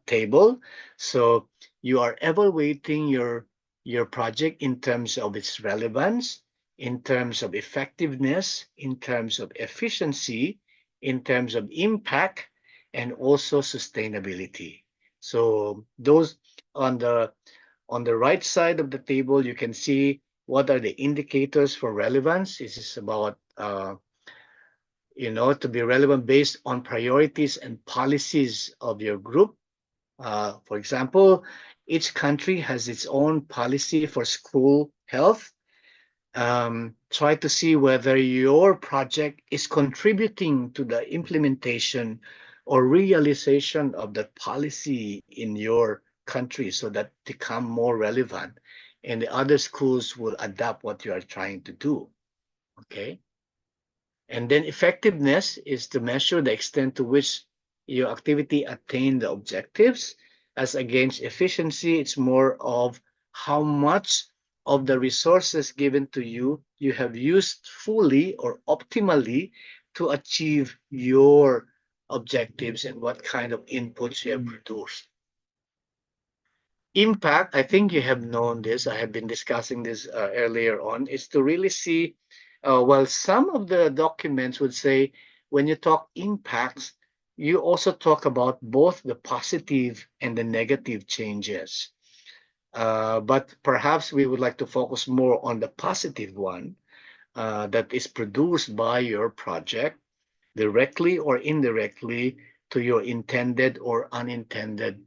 table. So you are evaluating your project in terms of its relevance, in terms of effectiveness, in terms of efficiency, in terms of impact, and also sustainability. So those on the right side of the table, you can see what are the indicators for relevance. This is about to be relevant based on priorities and policies of your group. For example, each country has its own policy for school health. Try to see whether your project is contributing to the implementation or realization of that policy in your country so that become more relevant and the other schools will adapt what you are trying to do. Okay. And then effectiveness is to measure the extent to which your activity attained the objectives. As against efficiency, it's more of how much of the resources given to you you have used fully or optimally to achieve your objectives and what kind of inputs you have produced. Impact, I think you have known this, I have been discussing this earlier on, is to really see, well, some of the documents would say when you talk impacts, you also talk about both the positive and the negative changes. But perhaps we would like to focus more on the positive one that is produced by your project, directly or indirectly to your intended or unintended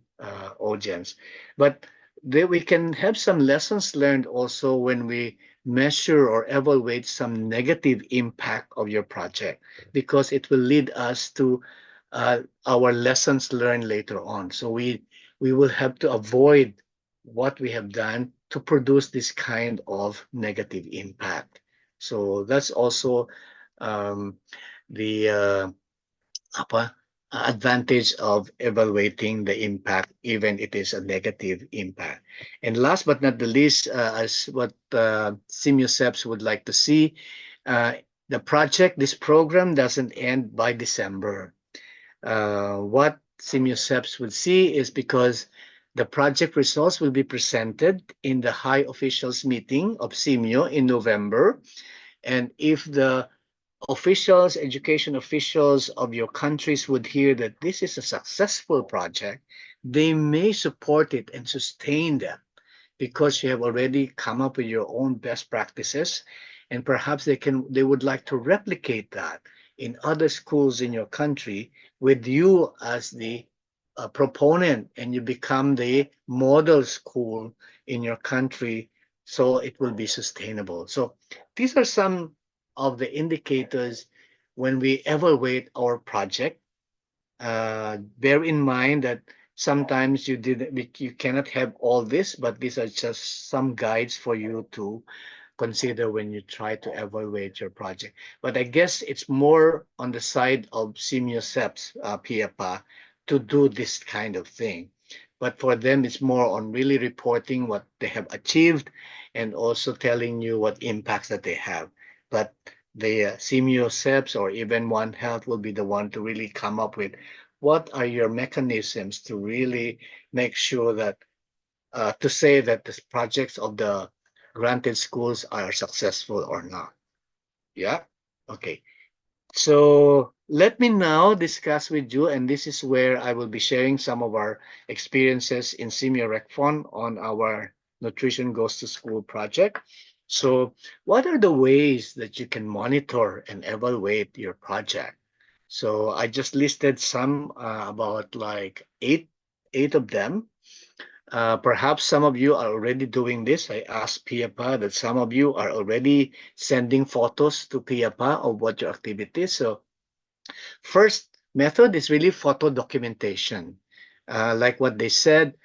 audience. But we can have some lessons learned also when we measure or evaluate some negative impact of your project, because it will lead us to our lessons learned later on. So we will have to avoid what we have done to produce this kind of negative impact. So that's also the advantage of evaluating the impact, even it is a negative impact. And last but not the least, as what SIMUCEPS would like to see, this program doesn't end by December. What SIMUCEPS would see is because the project results will be presented in the high officials meeting of SIMU in November. And if the education officials of your countries would hear that this is a successful project, they may support it and sustain them because you have already come up with your own best practices, and perhaps they would like to replicate that in other schools in your country with you as the proponent, and you become the model school in your country, so it will be sustainable. So these are some of the indicators when we evaluate our project. Bear in mind that sometimes you cannot have all this, but these are just some guides for you to consider when you try to evaluate your project. But I guess it's more on the side of SIMUCEPS, PIAPA, to do this kind of thing. But for them, it's more on really reporting what they have achieved and also telling you what impacts that they have. But the SIMUCEPS or even One Health will be the one to really come up with what are your mechanisms to really make sure that to say that the projects of the granted schools are successful or not. Yeah. Okay. So let me now discuss with you, and this is where I will be sharing some of our experiences in SIMU RecFon on our Nutrition Goes to School project. So what are the ways that you can monitor and evaluate your project? So I just listed some, about like eight of them. Perhaps some of you are already doing this. I asked PIAPA that some of you are already sending photos to PIAPA of what your activity is. So first method is really photo documentation. Like what they said,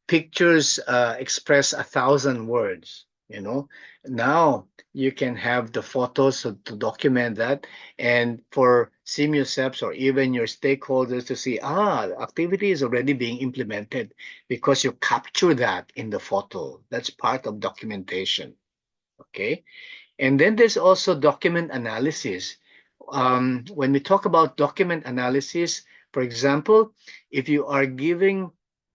pictures express 1,000 words. Now you can have the photos to document that, and for SIMUCEPS or even your stakeholders to see, the activity is already being implemented because you capture that in the photo. That's part of documentation. Okay. And then there's also document analysis. when we talk about document analysis, for example, if you are giving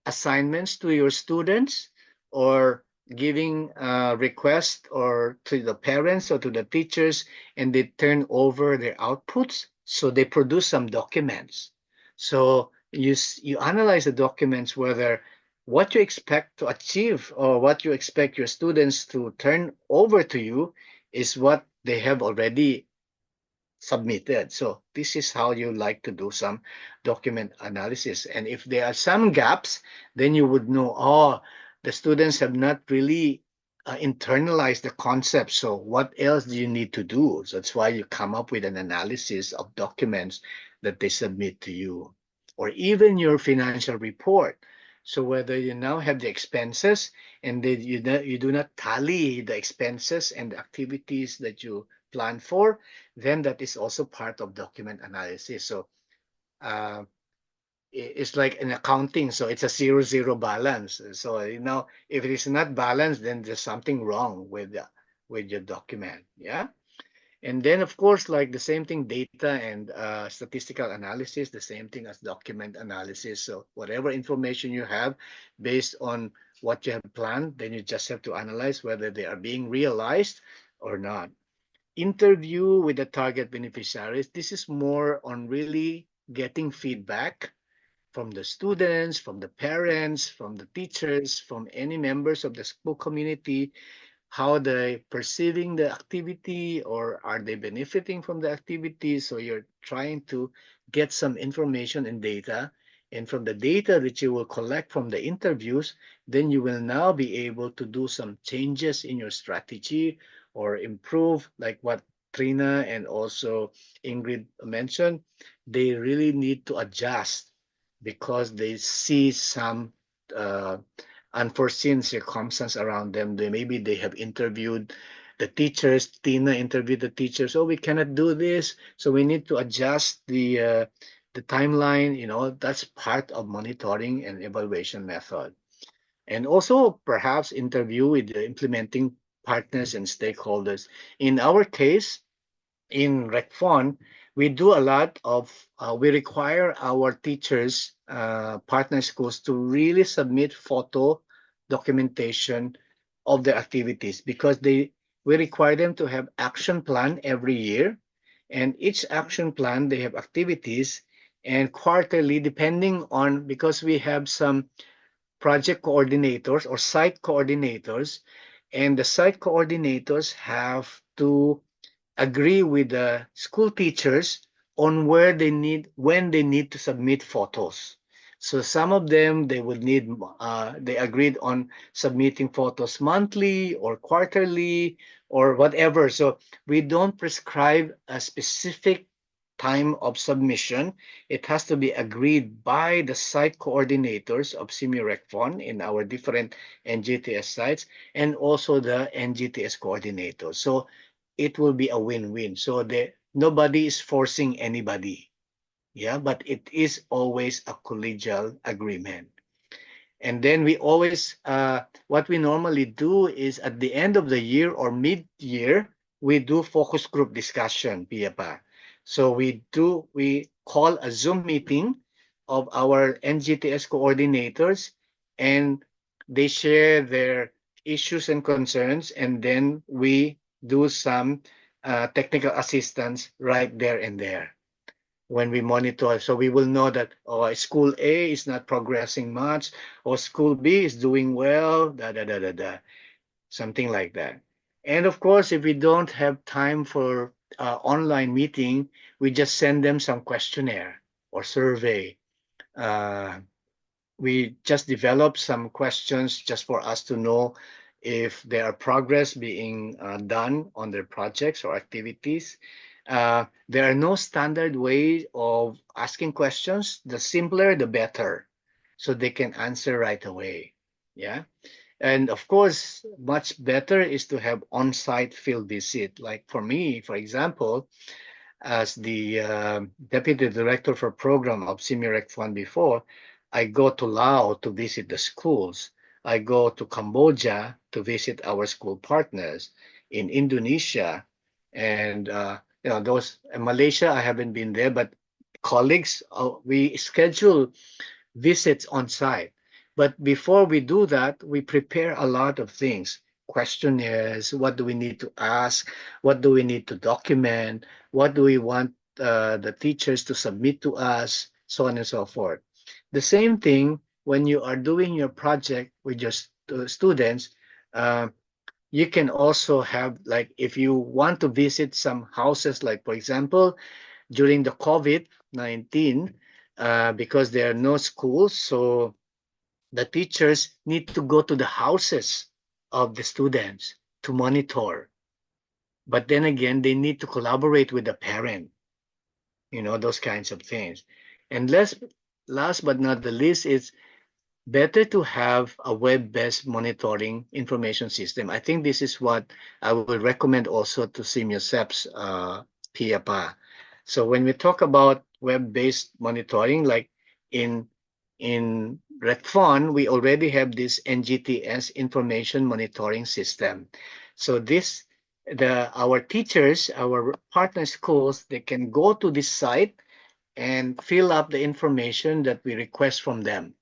assignments to your students or giving requests or to the parents or to the teachers, and they turn over their outputs, so they produce some documents. So you analyze the documents, whether what you expect to achieve or what you expect your students to turn over to you is what they have already submitted. So this is how you like to do some document analysis. And if there are some gaps, then you would know, oh, the students have not really internalized the concept. So what else do you need to do? So that's why you come up with an analysis of documents that they submit to you, or even your financial report. So whether you now have the expenses and you do not tally the expenses and the activities that you plan for, then that is also part of document analysis. So it's like an accounting. So it's a 0-0 balance. So if it is not balanced, then there's something wrong with your document. Yeah. And then, of course, like the same thing, data and statistical analysis, the same thing as document analysis. So whatever information you have based on what you have planned, then you just have to analyze whether they are being realized or not. Interview with the target beneficiaries. This is more on really getting feedback from the students, from the parents, from the teachers, from any members of the school community. How they perceiving the activity, or are they benefiting from the activity? So you're trying to get some information and data, and from the data that you will collect from the interviews, then you will now be able to do some changes in your strategy or improve, like what Trina and also Ingrid mentioned. They really need to adjust because they see some unforeseen circumstance around them. Maybe they have interviewed the teachers. Tina interviewed the teachers. Oh, we cannot do this, so we need to adjust the timeline. That's part of monitoring and evaluation method. And also perhaps interview with the implementing partners and stakeholders. In our case, in RecFon, we do a lot of, we require our teachers, partner schools, to really submit photo documentation of their activities, because we require them to have action plan every year, and each action plan they have activities, and quarterly, depending on, because we have some project coordinators or site coordinators, and the site coordinators have to agree with the school teachers on when they need to submit photos. So some of them, they agreed on submitting photos monthly or quarterly or whatever. So we don't prescribe a specific time of submission. It has to be agreed by the site coordinators of CMU RecFon in our different NGTS sites, and also the NGTS coordinators. So it will be a win-win. So nobody is forcing anybody. Yeah, but it is always a collegial agreement. And then we always, what we normally do is at the end of the year or mid-year, we do focus group discussion, PIAPA. So we call a Zoom meeting of our NGTS coordinators, and they share their issues and concerns, and then we do some technical assistance right there and there when we monitor. So we will know that school A is not progressing much, or school B is doing well, something like that. And of course, if we don't have time for online meeting, we just send them some questionnaire or survey. We just develop some questions just for us to know if there are progress being done on their projects or activities. There are no standard ways of asking questions. The simpler, the better, so they can answer right away. Yeah. And of course, much better is to have on-site field visit. Like for me, for example, as the Deputy Director for Program of CMU RecFon before, I go to Laos to visit the schools. I go to Cambodia to visit our school partners, in Indonesia, and those in Malaysia, I haven't been there, but colleagues, we schedule visits on site. But before we do that, we prepare a lot of things. Questionnaires, what do we need to ask? What do we need to document? What do we want the teachers to submit to us? So on and so forth. The same thing when you are doing your project with your students, you can also have, like, if you want to visit some houses, like for example, during the COVID-19, because there are no schools, so the teachers need to go to the houses of the students to monitor. But then again, they need to collaborate with the parent, those kinds of things. And last but not the least, it's better to have a web-based monitoring information system. I think this is what I would recommend also to SIMUSEP's PIAPA. So when we talk about web-based monitoring, like in RECFON, we already have this NGTS information monitoring system. So our teachers, our partner schools, they can go to this site and fill up the information that we request from them.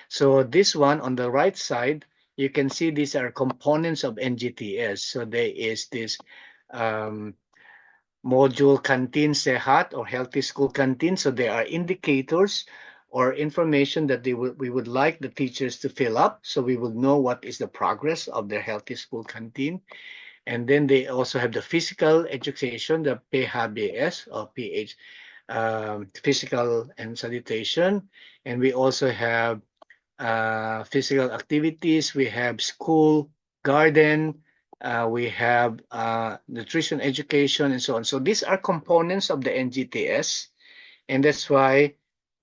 So this one on the right side, you can see these are components of NGTS. So there is this module Canteen Sehat or Healthy School Canteen. So there are indicators or information that we would like the teachers to fill up, so we will know what is the progress of their Healthy School Canteen. And then they also have the physical education, the PHBS or PH, physical and sanitation. And we also have physical activities. We have school, garden, we have nutrition education, and so on. So these are components of the NGTS. And that's why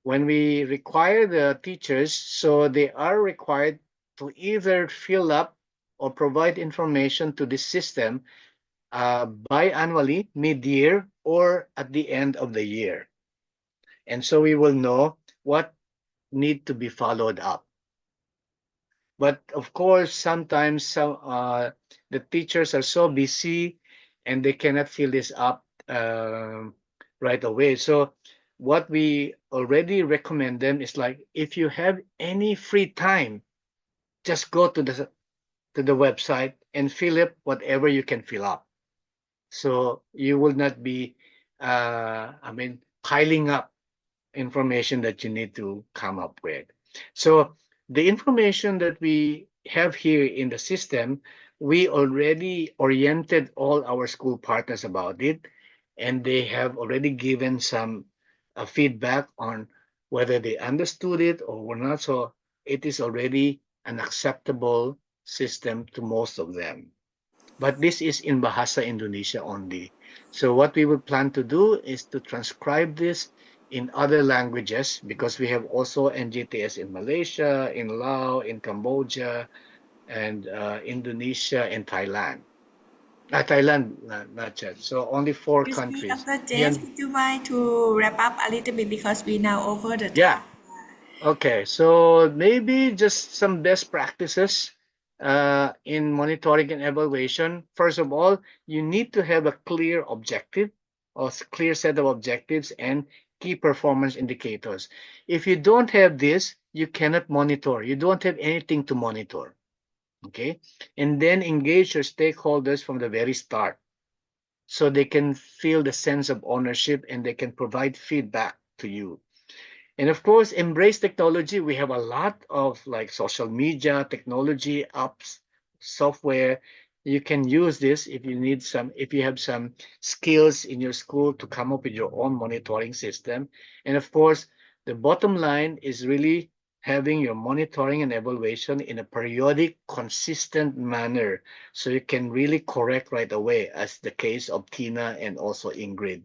when we require the teachers, so they are required to either fill up or provide information to this system biannually, mid-year, or at the end of the year. And so we will know what need to be followed up. But of course, sometimes the teachers are so busy and they cannot fill this up right away. So what we already recommend them is, like, if you have any free time, just go to the website and fill up whatever you can fill up. So you will not be, piling up information that you need to come up with. So the information that we have here in the system, we already oriented all our school partners about it, and they have already given some feedback on whether they understood it or not. So it is already an acceptable system to most of them. But this is in Bahasa Indonesia only. So what we would plan to do is to transcribe this in other languages, because we have also NGTS in Malaysia, in Laos, in Cambodia, and Indonesia and Thailand. Thailand, not yet. So only 4 Excuse me, countries. Dr. James, would you mind to wrap up a little bit because we now over the time? Yeah. Okay. So maybe just some best practices in monitoring and evaluation. First of all, you need to have a clear objective or clear set of objectives and key performance indicators. If you don't have this, you cannot monitor. You don't have anything to monitor. Okay. And then engage your stakeholders from the very start, so they can feel the sense of ownership and they can provide feedback to you. And of course, embrace technology. We have a lot of, like, social media, technology, apps, software. You can use this if you have some skills in your school to come up with your own monitoring system. And of course, the bottom line is really having your monitoring and evaluation in a periodic, consistent manner, so you can really correct right away, as the case of Tina and also Ingrid.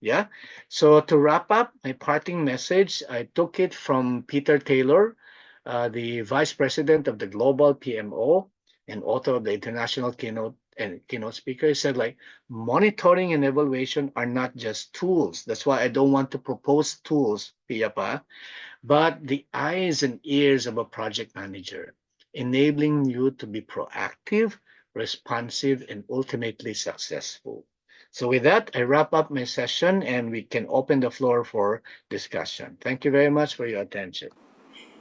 Yeah. So to wrap up, my parting message, I took it from Peter Taylor, the Vice President of the Global PMO and author of the International Keynote Speaker. He said, like, monitoring and evaluation are not just tools. That's why I don't want to propose tools, PIAPA, but the eyes and ears of a project manager, enabling you to be proactive, responsive, and ultimately successful. So with that, I wrap up my session and we can open the floor for discussion. Thank you very much for your attention.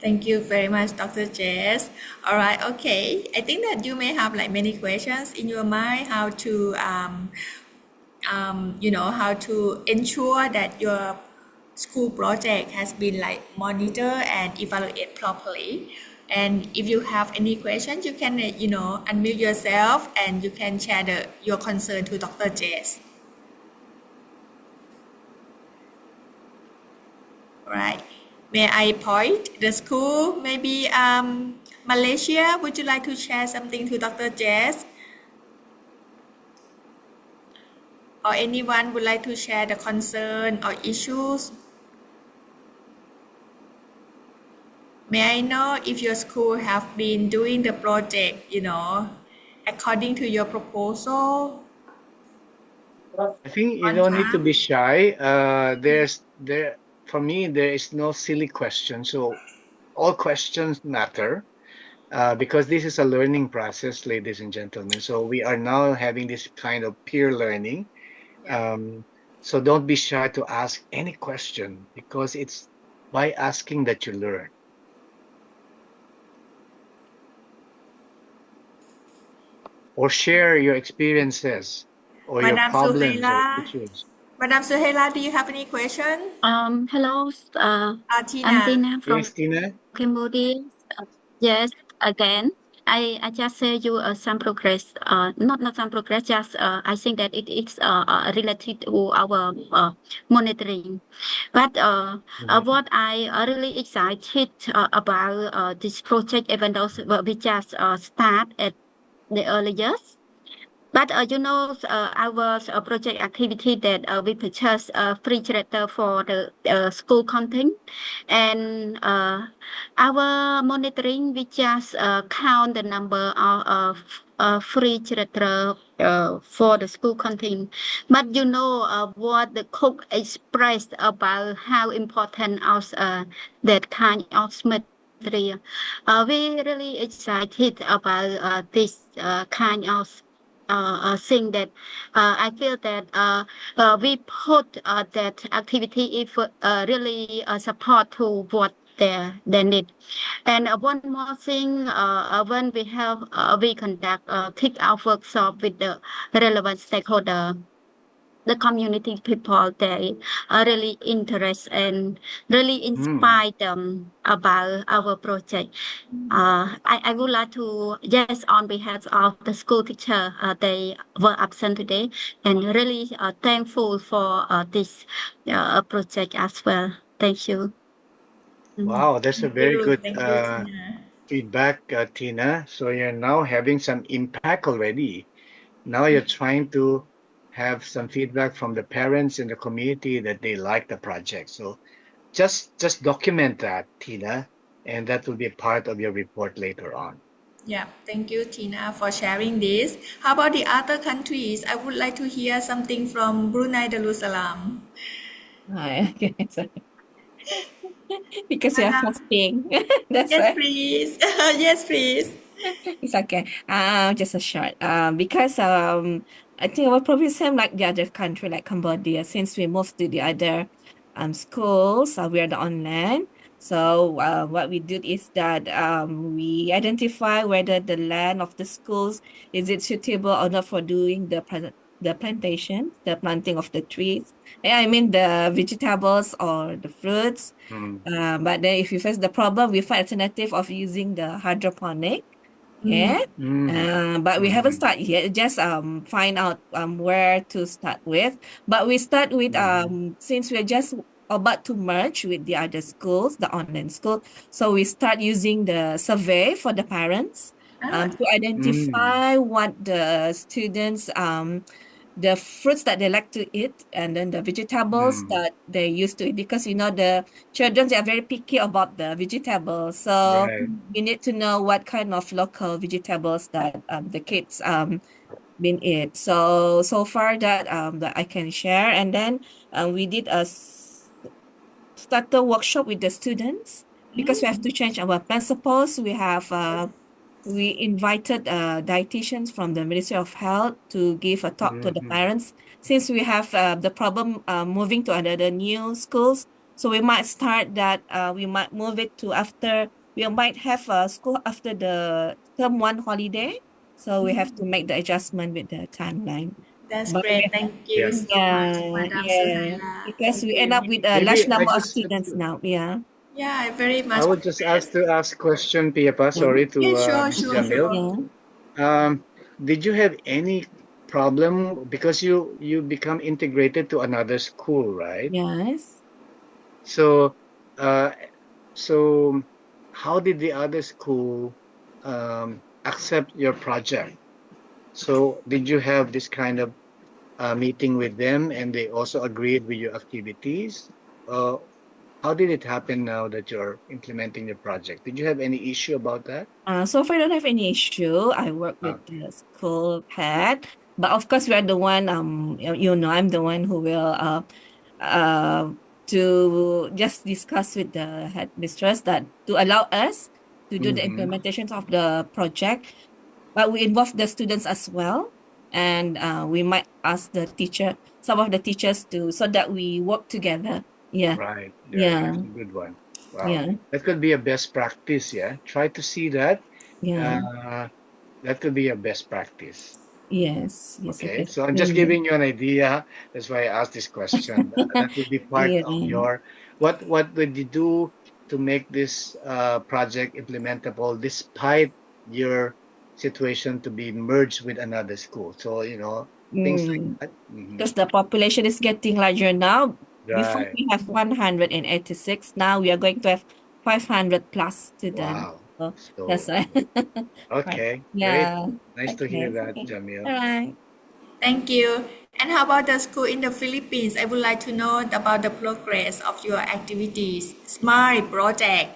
Thank you very much, Dr. Jess. All right, okay. I think that you may have like many questions in your mind how to, how to ensure that your school project has been like monitored and evaluated properly. And if you have any questions, you can, unmute yourself and you can share your concern to Dr. Jess. Right. May I point the school? Maybe Malaysia, would you like to share something to Dr. Jess? Or anyone would like to share the concern or issues? May I know if your school have been doing the project, according to your proposal? I think you don't need to be shy. For me, there is no silly question. So all questions matter because this is a learning process, ladies and gentlemen. So we are now having this kind of peer learning. So don't be shy to ask any question because it's by asking that you learn. Or share your experiences or your Madam problems or Suhaila. issues. Madam Suhaila, do you have any question? Hello, Tina. I'm Tina from Yes, Tina. Cambodia. Yes, again, I just say you some progress. Not some progress. Just I think that it is related to our monitoring. But what I really excited about this project, even though we just start at the early years. But our project activity that we purchased a refrigerator for the school content, and our monitoring we just count the number of refrigerator for the school content. But what the cook expressed about how important that kind of material. We really excited about this kind of thing that I feel that we put that activity if really support to what they need. And one more thing, when we conduct kick-off workshop with the relevant stakeholder, the community people, they are really interested and really inspire them about our project. I would like to, yes, on behalf of the school teacher, they were absent today and really thankful for this project as well. Thank you. Wow, that's a very good Thank you, Tina. feedback, Tina. So you're now having some impact already. Now you're trying to have some feedback from the parents in the community that they like the project. So just document that, Tina, and that will be part of your report later on. Yeah, thank you, Tina, for sharing this. How about the other countries? I would like to hear something from Brunei Darussalam. Okay. Because we are fasting. That's Yes, why. please. Yes, please. It's okay. Just a short. Because I think we're probably same like the other country, like Cambodia, since we moved to the other schools, we are the online. So what we did is that we identify whether the land of the schools is it suitable or not for doing the plantation, the planting of the trees. I mean the vegetables or the fruits. But then if you face the problem, we find alternative of using the hydroponic. Yeah. But we haven't started yet. Just find out where to start with. But we start with since we're just about to merge with the other schools, the online school. So we start using the survey for the parents to identify what the students the fruits that they like to eat and then the vegetables that they used to eat because the children they are very picky about the vegetables. So we need to know what kind of local vegetables that the kids been eat. So far that I can share. And then we did a starter workshop with the students because we have to change our plan. Suppose we have we invited dietitians from the Ministry of Health to give a talk to the parents since we have the problem moving to another new schools. So we might start that we might move it to after we might have a school after the term 1 holiday. So we have to make the adjustment with the timeline. That's But great. Thank you Yeah. so much, yeah, Madam yeah, Suhaila. because Thank we end you. up with a large Maybe I number of just students now. Yeah, Yeah, I very I much would just ask progress. question, Piapa. yeah, Sorry to Yeah, sure, Miss sure, Jamil. sure. yeah. Did you have any problem because you become integrated to another school, right? Yes. So, uh, so how did the other school accept your project? So, did you have this kind of meeting with them, and they also agreed with your activities? How did it happen now that you're implementing the project? Did you have any issue about that? So far, I don't have any issue. I work with Okay. the school head, but of course, we are the one. I'm the one who will to just discuss with the headmistress that to allow us to do the Mm-hmm. implementations of the project. But we involve the students as well, and we might ask the teacher, some of the teachers to, so that we work together. Yeah, Right. Yeah, yeah, that's a good one. Wow. yeah, That could be a best practice, yeah. Try to see that. yeah. That could be a best practice. Yes, yes, it Okay. is. So I'm just Mm, giving you an idea. That's why I asked this question. That would be part yeah. of your what would you do to make this project implementable despite your situation to be merged with another school. So, things like Mm. that. Because the population is getting larger now. Before Right. we have 186, now we are going to have 500 plus students. Wow. So that's So, why. Right. okay, great. Yeah. Nice to hear Okay. that, Okay. Jamil. All right. Thank you. And how about the school in the Philippines? I would like to know about the progress of your activities. Smile project.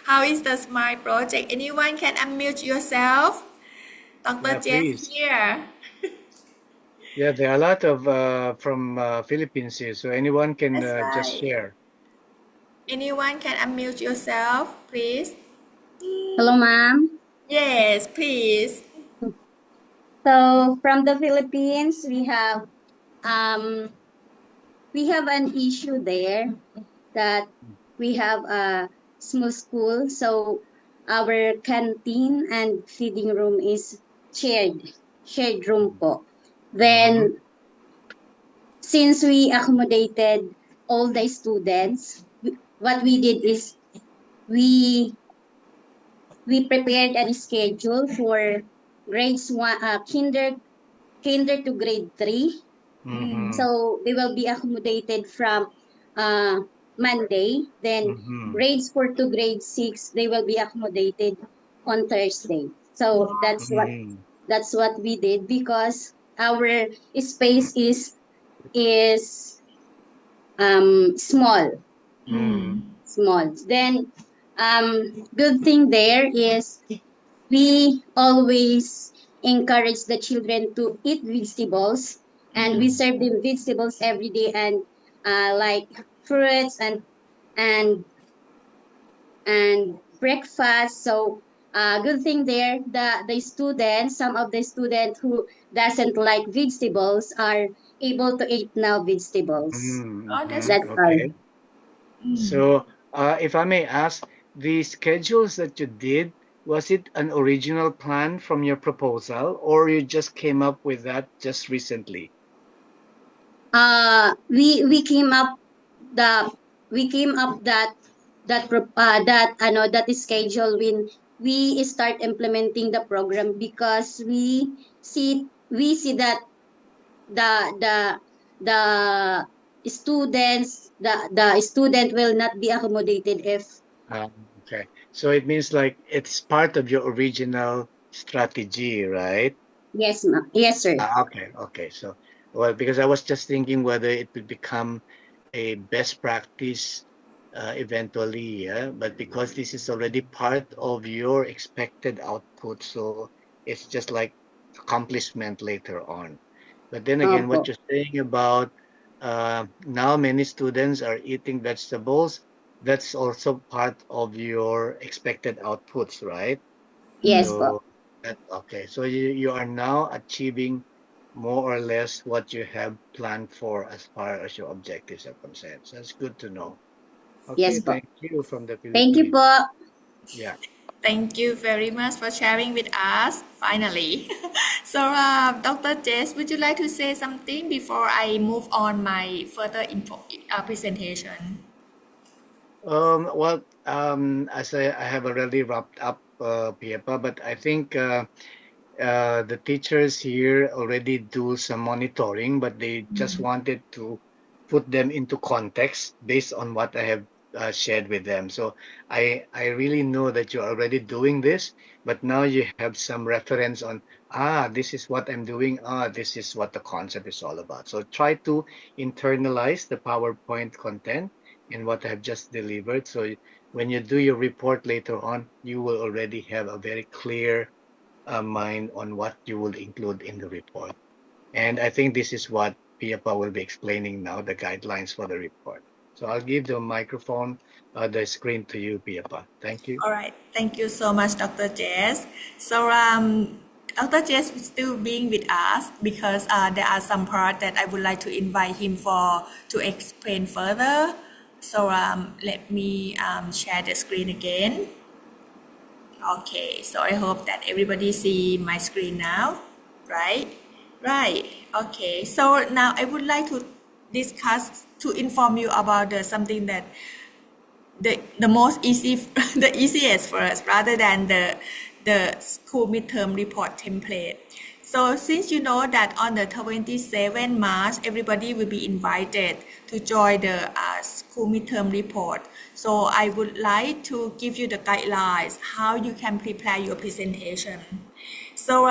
How is the Smile project? Anyone can unmute yourself? Dr. Yeah, Jess please. here. Yeah, there are a lot of from Philippines here, so anyone can That's just right. share. Anyone can unmute yourself, please? Hello, ma'am. Yes, please. So from the Philippines, um we have an issue there that we have a small school, so our canteen and feeding room is shared room po. Mm-hmm. Then since we accommodated all the students, what we did is we we prepared a schedule for grades one, kinder to grade 3. Mm-hmm. So they will be accommodated from uh, Monday. Then Mm-hmm. grades 4 to grade 6, they will be accommodated on Thursday. So Mm-hmm. that's what we did because our space is small. Mm-hmm. Small. Then good thing there is we always encourage the children to eat vegetables, and we serve them vegetables every day, and like fruits and and breakfast. So good thing there, the students, some of the students who doesn't like vegetables are able to eat now vegetables. Oh, that's Mm-hmm. That's great. all. Okay. So, if I may ask, the schedules that you did, was it an original plan from your proposal, or you just came up with that just recently? We came up the we came up that is schedule when we start implementing the program, because we see that the the the the student will not be accommodated if Okay. So it means like it's part of your original strategy, right? yes sir. Okay, okay. So, well, because I was just thinking whether it would become a best practice eventually, yeah. But because this is already part of your expected output, so it's just like accomplishment later on. But then again, Opo. what you're saying about now many students are eating vegetables, that's also part of your expected outputs, right? Yes po. So okay. So you are now achieving more or less what you have planned for as far as your objectives are concerned. So that's good to know. Okay, Yes po. thank you from the Thank you Philippines. po. Yeah. Thank you very much for sharing with us, finally. So, Dr. Jess, would you like to say something before I move on my further presentation? Well, as I have already wrapped up, Piepa, but I think the teachers here already do some monitoring, but they just wanted to put them into context based on what I have shared with them. So I really know that you're already doing this, but now you have some reference on, this is what I'm doing. This is what the concept is all about. So try to internalize the PowerPoint content in what I have just delivered. So when you do your report later on, you will already have a very clear mind on what you will include in the report. And I think this is what Piapa will be explaining now, the guidelines for the report. So I'll give the microphone, the screen to you, Piapa. Thank you. All right. Thank you so much, Dr. Jess. So, Dr. Jess is still being with us because there are some part that I would like to invite him for to explain further. So, let me share the screen again. Okay. So I hope that everybody see my screen now, right? Right. Okay. So now I would like to discuss to inform you about something that the most easy the easiest for us rather than the school midterm report template. So since you know that on the 27th March everybody will be invited to join the school midterm report, so I would like to give you the guidelines how you can prepare your presentation. So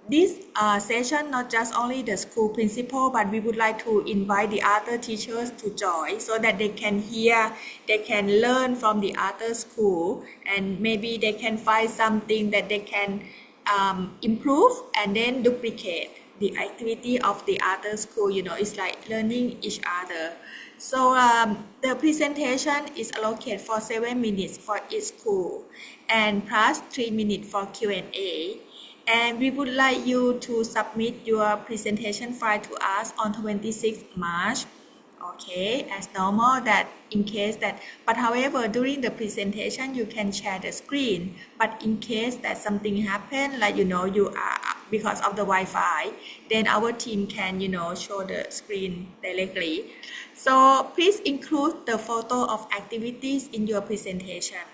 this session not just only the school principal, but we would like to invite the other teachers to join so that they can hear, they can learn from the other school, and maybe they can find something that they can improve and then duplicate the activity of the other school. It's like learning each other. So the presentation is allocated for 7 minutes for each school and plus 3 minutes for Q&A. And we would like you to submit your presentation file to us on 26th March. Okay, as normal that in case that, but however, during the presentation, you can share the screen. But in case that something happen, like, you are, because of the Wi-Fi, then our team can, show the screen directly. So please include the photo of activities in your presentation.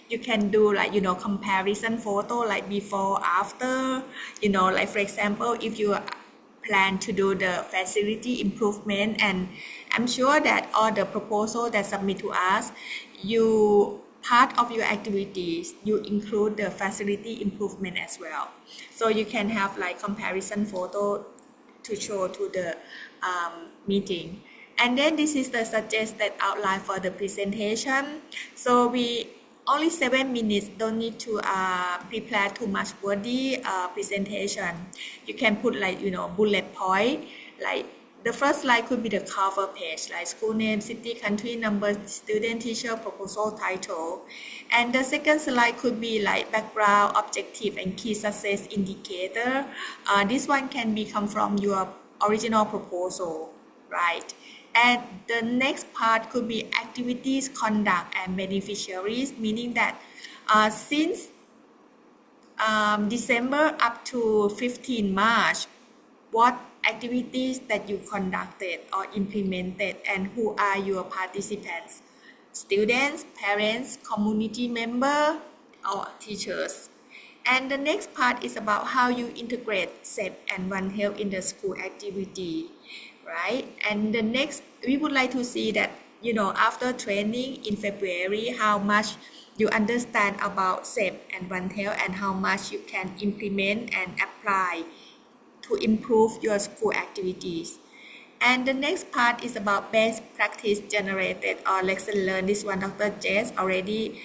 You can do like, comparison photo like before, after, like for example, if you plan to do the facility improvement, and I'm sure that all the proposal that submit to us, part of your activities, you include the facility improvement as well. So you can have like comparison photo to show to the meeting. And then this is the suggested outline for the presentation. So we only 7 minutes, don't need to prepare too much wordy presentation. You can put like, bullet point, like the first slide could be the cover page, like school name, city, country, number, student, teacher, proposal, title. And the second slide could be like background, objective, and key success indicator. This one can come from your original proposal, right? And the next part could be activities, conduct, and beneficiaries, meaning that since December up to 15 March, what activities that you conducted or implemented, and who are your participants? Students, parents, community member, or teachers. And the next part is about how you integrate SEP and One Health in the school activity, right? And the next, we would like to see that, after training in February, how much you understand about SEP and One Health and how much you can implement and apply to improve your school activities. And the next part is about best practice generated or lesson learned. This one Dr. Jess already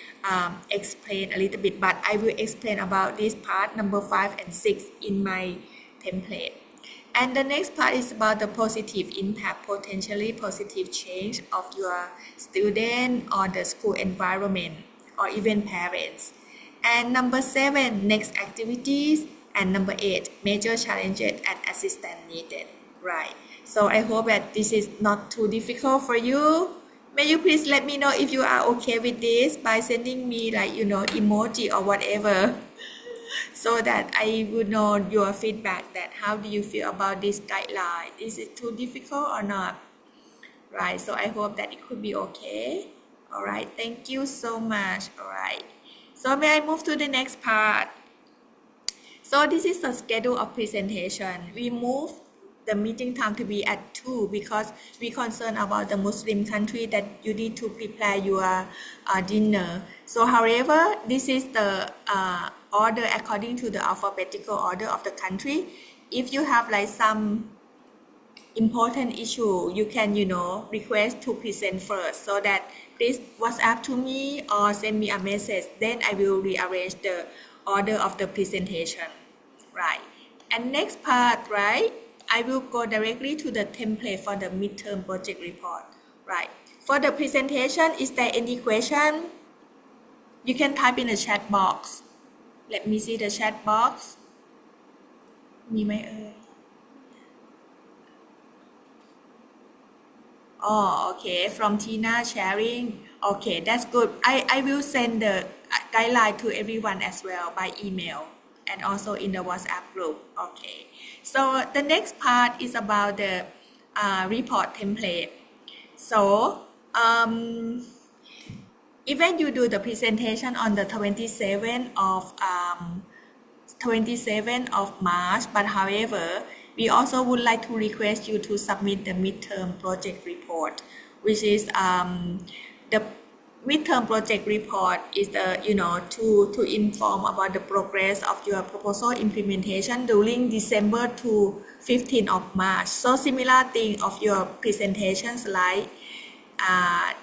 explained a little bit, but I will explain about this part number 5 and 6 in my template. And the next part is about the positive impact, potentially positive change of your student or the school environment or even parents. And number 7, next activities. And number 8, major challenges and assistance needed. Right. So I hope that this is not too difficult for you. May you please let me know if you are okay with this by sending me like, emoji or whatever, so that I would know your feedback, that how do you feel about this guideline? Is it too difficult or not? Right. So I hope that it could be okay. All right. Thank you so much. All right. So may I move to the next part? So this is the schedule of presentation. We move the meeting time to be at 2 because we concern about the Muslim country that you need to prepare your dinner. So however, this is the order according to the alphabetical order of the country. If you have like some important issue, you can request to present first, so that please WhatsApp to me or send me a message, then I will rearrange the order of the presentation, right? And next part, right, I will go directly to the template for the midterm project report, right? For the presentation, is there any question? You can type in the chat box. Let me see the chat box. มีไหมเอ่ย Oh, okay. From Tina sharing. Okay, that's good. I will send the guideline to everyone as well by email and also in the WhatsApp group. Okay. So the next part is about the report template. So even you do the presentation on the 27th of March, but however, we also would like to request you to submit the midterm project report, which is the midterm project report is the to inform about the progress of your proposal implementation during December to 15th of March. So similar thing of your presentation slide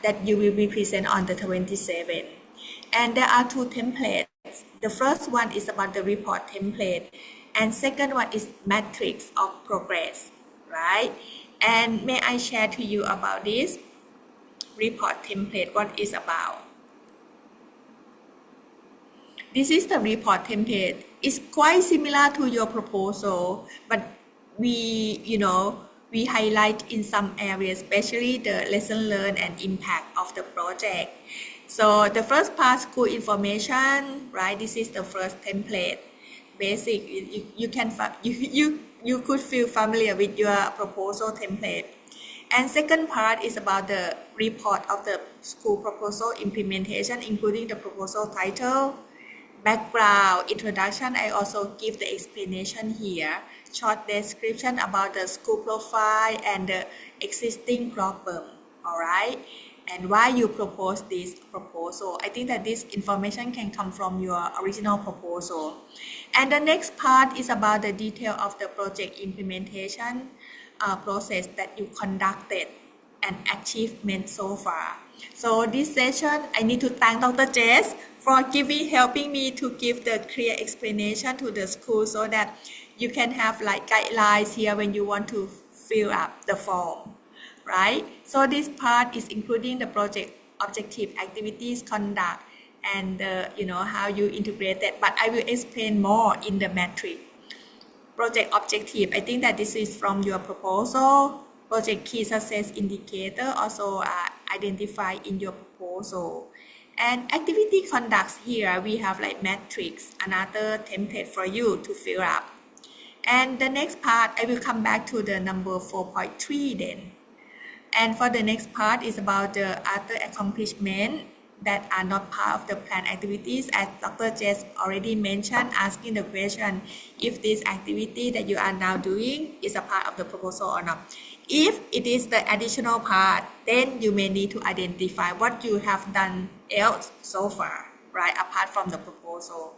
that you will be present on the 27th. And there are 2 templates. The first one is about the report template, and second one is matrix of progress, right? And may I share to you about this report template, what is about? This is the report template. It's quite similar to your proposal, but we highlight in some areas, especially the lesson learned and impact of the project. So the first part, school information, right? This is the first template. Basic, you could feel familiar with your proposal template. And second part is about the report of the school proposal implementation, including the proposal title, background, introduction. I also give the explanation here, short description about the school profile and the existing problem. All right. And why you propose this proposal. I think that this information can come from your original proposal. And the next part is about the detail of the project implementation process that you conducted and achievement so far. So this session, I need to thank Dr. Jess for helping me to give the clear explanation to the school, so that you can have like guidelines here when you want to fill up the form. Right? So this part is including the project objective, activities, conduct, and how you integrate it. But I will explain more in the matrix. Project objective, I think that this is from your proposal. Project key success indicator also identified in your proposal. And activity conducts here, we have like matrix, another template for you to fill up. And the next part, I will come back to the number 4.3 then. And for the next part is about the other accomplishments that are not part of the planned activities, as Dr. Jess already mentioned, asking the question if this activity that you are now doing is a part of the proposal or not. If it is the additional part, then you may need to identify what you have done else so far, right, apart from the proposal.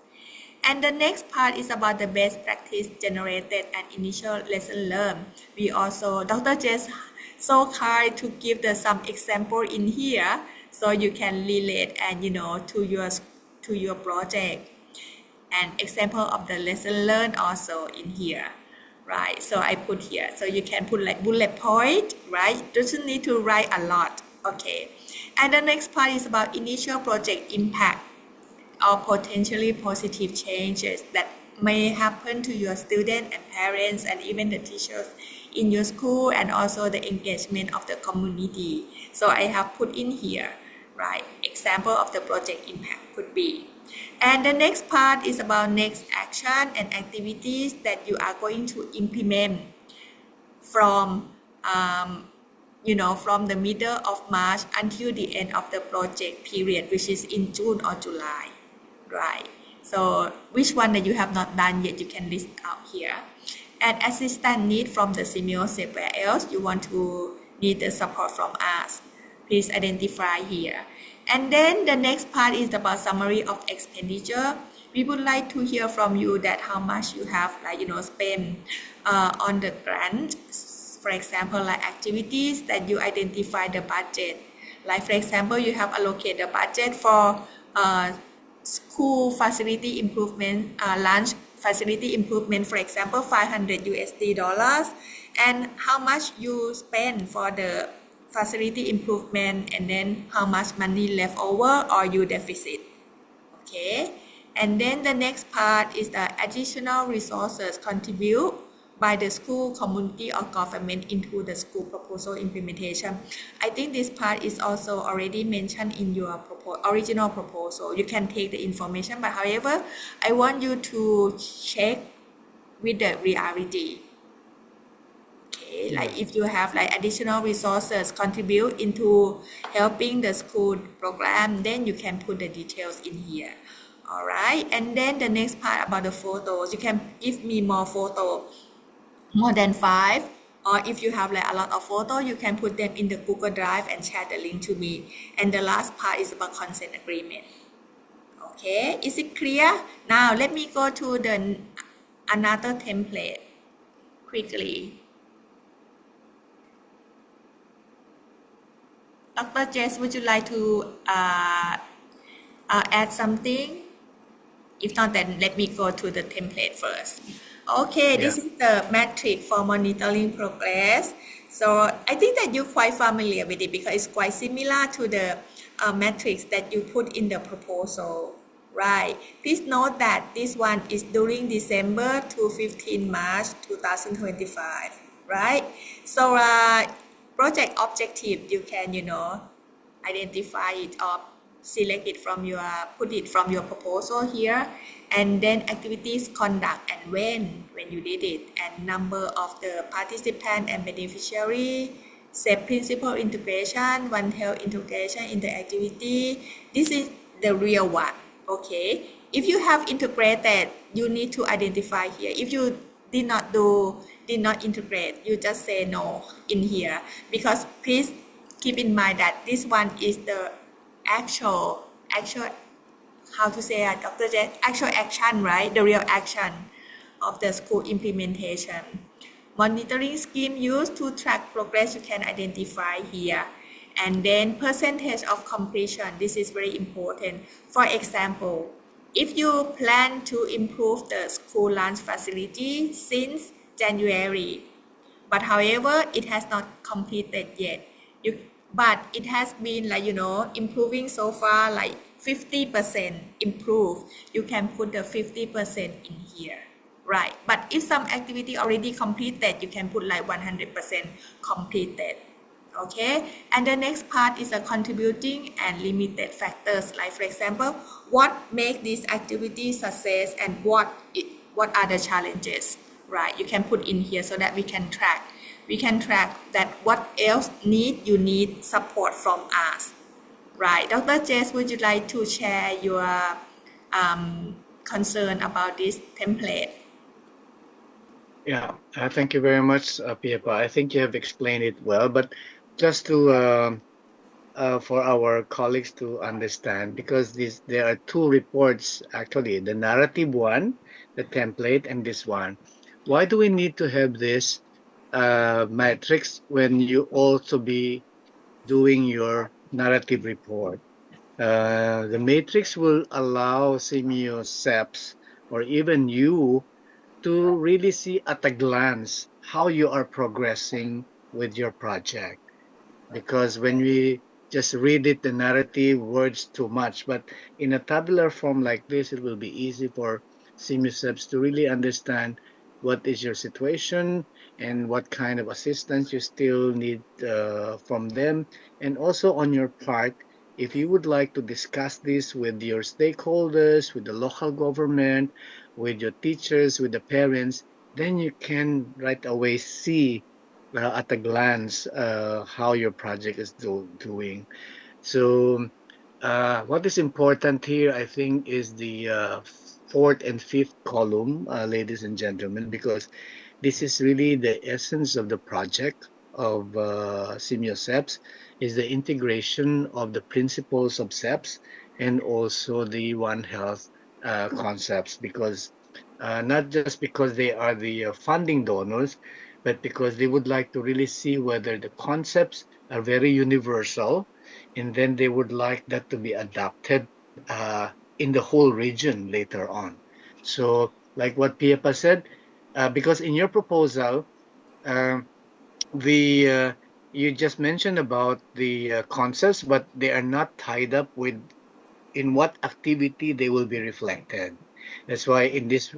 And the next part is about the best practice generated and initial lesson learned. We also, Dr. Jess so kind to give some example in here, so you can relate and to your project, and example of the lesson learned also in here, right? So I put here, so you can put like bullet point, right? Doesn't need to write a lot. Okay. And the next part is about initial project impact. or potentially positive changes that may happen to your student and parents and even the teachers in your school, and also the engagement of the community. So I have put in here, right? Example of the project impact could be. And the next part is about next action and activities that you are going to implement from from the middle of March until the end of the project period, which is in June or July, right? So which one that you have not done yet, you can list out here. And assistance need from the Simultaneous, where else you want to need the support from us, please identify here. And then the next part is about summary of expenditure. We would like to hear from you that how much you have spent on the grant. For example, like activities that you identify the budget. Like for example, you have allocated a budget for school facility improvement, lunch facility improvement, for example, $500, and how much you spend for the facility improvement, and then how much money left over or you deficit. Okay, and then the next part is the additional resources contribute by the school, community, or government into the school proposal implementation. I think this part is also already mentioned in your original proposal. You can take the information, but however, I want you to check with the reality. Okay, like if you have like additional resources contribute into helping the school program, then you can put the details in here. All right, and then the next part about the photos, you can give me more photos, more than 5, or if you have like a lot of photos, you can put them in the Google Drive and share the link to me. And the last part is about consent agreement. Okay, is it clear? Now let me go to the another template quickly. Dr. Jess, would you like to add something? If not, then let me go to the template first. Okay, Yeah. this is the metric for monitoring progress. So I think that you're quite familiar with it because it's quite similar to the metrics that you put in the proposal, right? Please note that this one is during December to 15 March 2025, right? So project objective, you can, identify it or select it from put it from your proposal here, and then activities conduct and when you did it, and number of the participant and beneficiary, set principal integration, One Health integration in the activity. This is the real one. Okay, if you have integrated, you need to identify here. If you did not integrate, you just say no in here, because please keep in mind that this one is the actual how to say it, Dr. J, actual action, right? The real action of the school implementation. Monitoring scheme used to track progress, you can identify here. And then percentage of completion, this is very important. For example, if you plan to improve the school lunch facility since January, but however, it has not completed yet, but it has been improving so far, like 50% improved, you can put the 50% in here, right? But if some activity already completed, you can put like 100% completed. Okay, and the next part is a contributing and limited factors, like for example, what make this activity success and what are the challenges, right? You can put in here so that we can track that what else you need support from us, right? Dr. Jess, would you like to share your concern about this template? Yeah, thank you very much, Piepa. I think you have explained it well, but just to for our colleagues to understand, because there are two reports actually, the narrative one, the template, and this one. Why do we need to have this metrics when you also be doing your narrative report? The matrix will allow Simeo, SEPs, or even you to really see at a glance how you are progressing with your project. Because when we just read it, the narrative, words too much. But in a tabular form like this, it will be easy for SIMUSEPs to really understand what is your situation and what kind of assistance you still need from them. And also on your part, if you would like to discuss this with your stakeholders, with the local government, with your teachers, with the parents, then you can right away see at a glance how your project is doing. So what is important here, I think, is the fourth and fifth column, ladies and gentlemen, because this is really the essence of the project of SIMIO-SEPS, is the integration of the principles of SEPS and also the One Health concepts, because not just because they are the funding donors, but because they would like to really see whether the concepts are very universal, and then they would like that to be adopted in the whole region later on. So, like what Piepa said, because in your proposal, the you just mentioned about the concepts, but they are not tied up with in what activity they will be reflected. That's why in this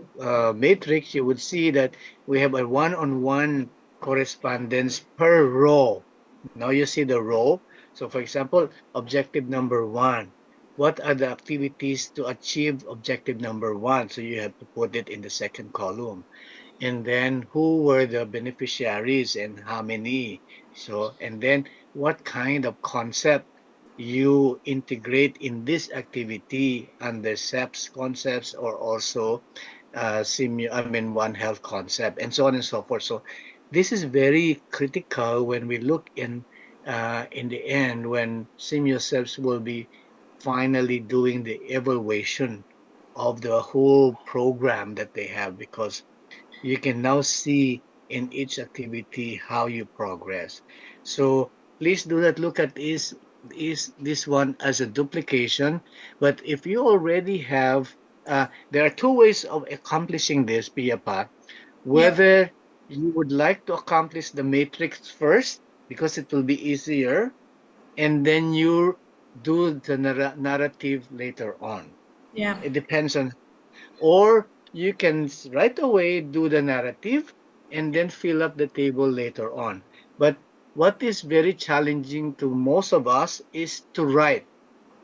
matrix, you would see that we have a one-on-one correspondence per row. Now you see the row. So for example, objective number 1. What are the activities to achieve objective number 1? So you have to put it in the second column. And then who were the beneficiaries and how many? So, and then what kind of concept you integrate in this activity under SEPS concepts or also One Health concept and so on and so forth. So this is very critical when we look in the end when SEPS will be finally doing the evaluation of the whole program that they have, because you can now see in each activity how you progress. So please do not look at this one as a duplication, but if you already have, there are two ways of accomplishing this, Piyapa. Whether you would like to accomplish the matrix first, because it will be easier, and then you do the narrative later on. Yeah. It depends on, or you can right away do the narrative and then fill up the table later on. But what is very challenging to most of us is to write.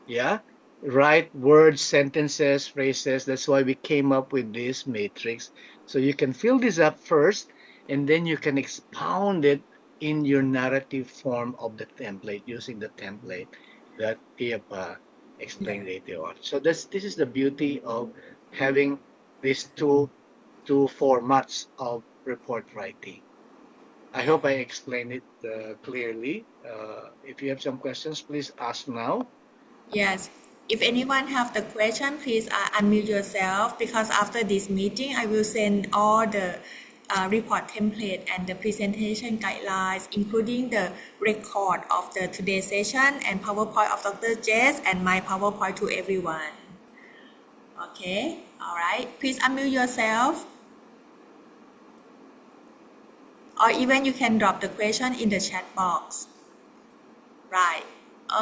Yeah, write words, sentences, phrases. That's why we came up with this matrix. So you can fill this up first, and then you can expound it in your narrative form of the template using the template that Piyapa explained later on. So this is the beauty of having these two formats of report writing. I hope I explained it clearly. If you have some questions, please ask now. Yes. If anyone have the question, please unmute yourself, because after this meeting, I will send all the report template and the presentation guidelines, including the record of the today's session and PowerPoint of Dr. Jess and my PowerPoint to everyone. Okay. All right. Please unmute yourself. Or even you can drop the question in the chat box. Right.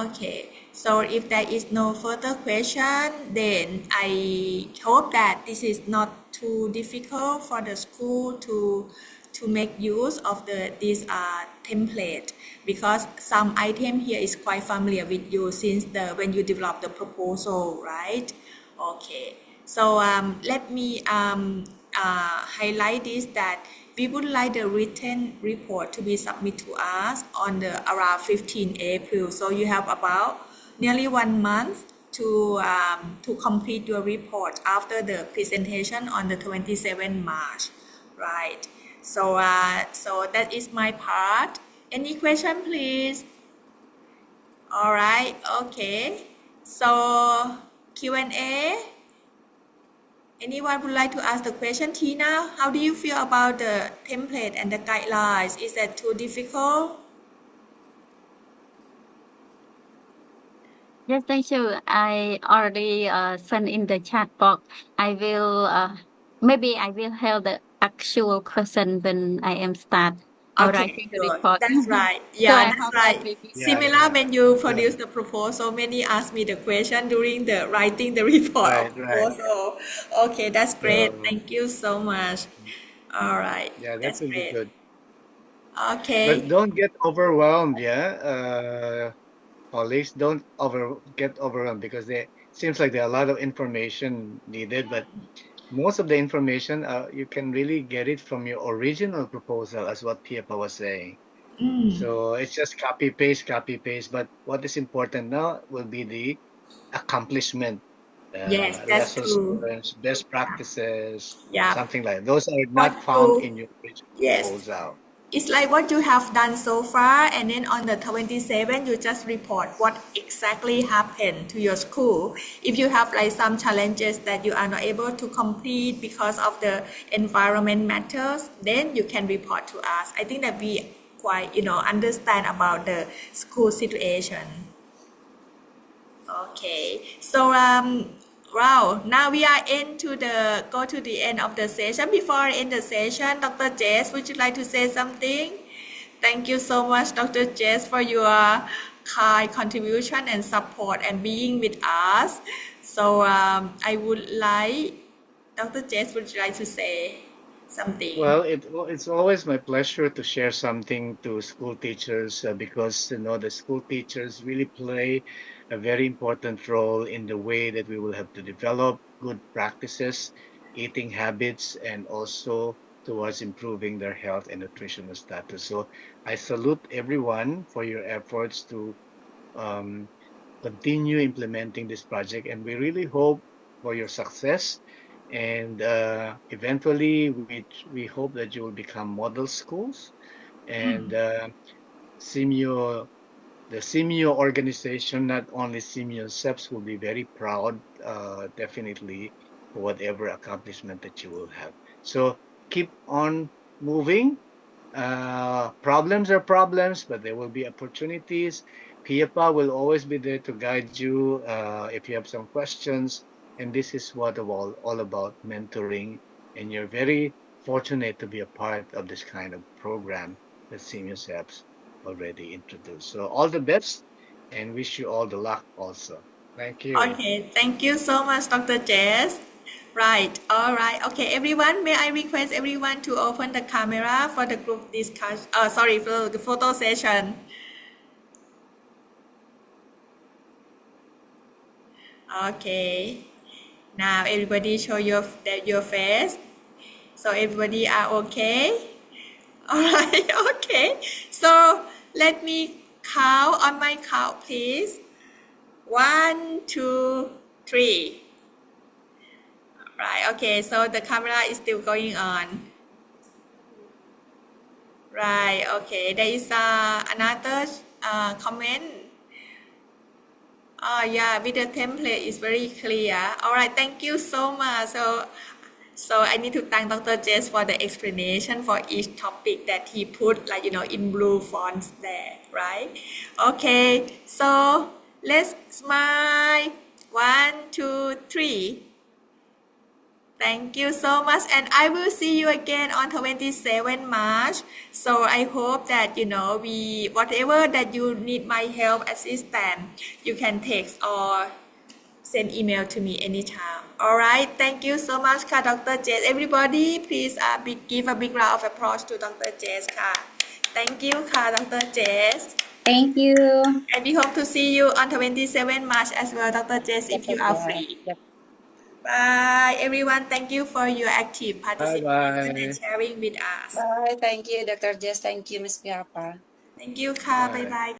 Okay. So if there is no further question, then I hope that this is not too difficult for the school to make use of this template, because some item here is quite familiar with you since when you develop the proposal, right? Okay. So let me highlight this, that we would like the written report to be submitted to us on around 15 April. So you have about nearly 1 month to complete your report after the presentation on the 27 March, right? So so that is my part. Any question, please? All right. Okay. So Q&A. Anyone would like to ask the question? Tina, how do you feel about the template and the guidelines? Is that too difficult? Yes, thank you. I already sent in the chat box. I will maybe I will have the actual question when I am start Okay, writing the good. report. That's right. So Yeah, I that's hope right. that maybe Yeah, Similar yeah. when you Good. produce the proposal, many ask me the question during the writing the report of Right, right. proposal. Okay, that's great. So, Thank you so much. All right, yeah, that that's will be great. good. Okay. But don't get overwhelmed, yeah. Colleagues, don't get overwhelmed because they seems like there are a lot of information needed, but most of the information you can really get it from your original proposal, as what Piepa was saying. Mm. So it's just copy paste. But what is important now will be the accomplishment, Yes, that's lessons true. learned, best practices, Yeah. something like those are What not found you, in your original yes. proposal. It's like what you have done so far, and then on the 27, you just report what exactly happened to your school. If you have like some challenges that you are not able to complete because of the environment matters, then you can report to us. I think that we quite, understand about the school situation. Okay, so wow, now we are go to the end of the session. Before I end the session, Dr. Jess, would you like to say something? Thank you so much, Dr. Jess, for your kind contribution and support and being with us. So I would like, Dr. Jess, would you like to say something? Well, it's always my pleasure to share something to school teachers because the school teachers really play a very important role in the way that we will have to develop good practices, eating habits, and also towards improving their health and nutritional status. So I salute everyone for your efforts to um, continue implementing this project, and we really hope for your success. And eventually, we hope that you will become model schools, and Simeo, the Simeo organization, not only Simeo SEPs, will be very proud, definitely, for whatever accomplishment that you will have. So keep on moving. Problems are problems, but there will be opportunities. Piepa will always be there to guide you if you have some questions. And this is what all about mentoring. And you're very fortunate to be a part of this kind of program that Seniors Apps already introduced. So all the best and wish you all the luck also. Thank you. Okay, thank you so much, Dr. Jess. Right, all right. Okay, everyone, may I request everyone to open the camera for the group discussion, sorry, for the photo session. Okay, now everybody show your face. So everybody are okay? All right, okay. So let me count on my count, please. 1, 2, 3. Right, okay, so the camera is still going on. Right, okay, there is another comment. Yeah, with the template is very clear. All right, thank you so much. So I need to thank Dr. Jess for the explanation for each topic that he put like, in blue fonts there, right? Okay, so let's smile. 1, 2, 3. Thank you so much, and I will see you again on 27 March. So I hope that whatever that you need my help assistance, you can text or send email to me anytime. All right, thank you so much, ka, Dr. Jess. Everybody, please give a big round of applause to Dr. Jess, ka. Thank you, ka, Dr. Jess. Thank you. And we hope to see you on 27 March as well, Dr. Jess, if you are free. Bye, everyone. Thank you for your active Bye participation and bye. sharing with us. Bye. Thank you, Dr. Jess. Thank you, Miss Piapa. Thank you, ka. Bye Bye. bye.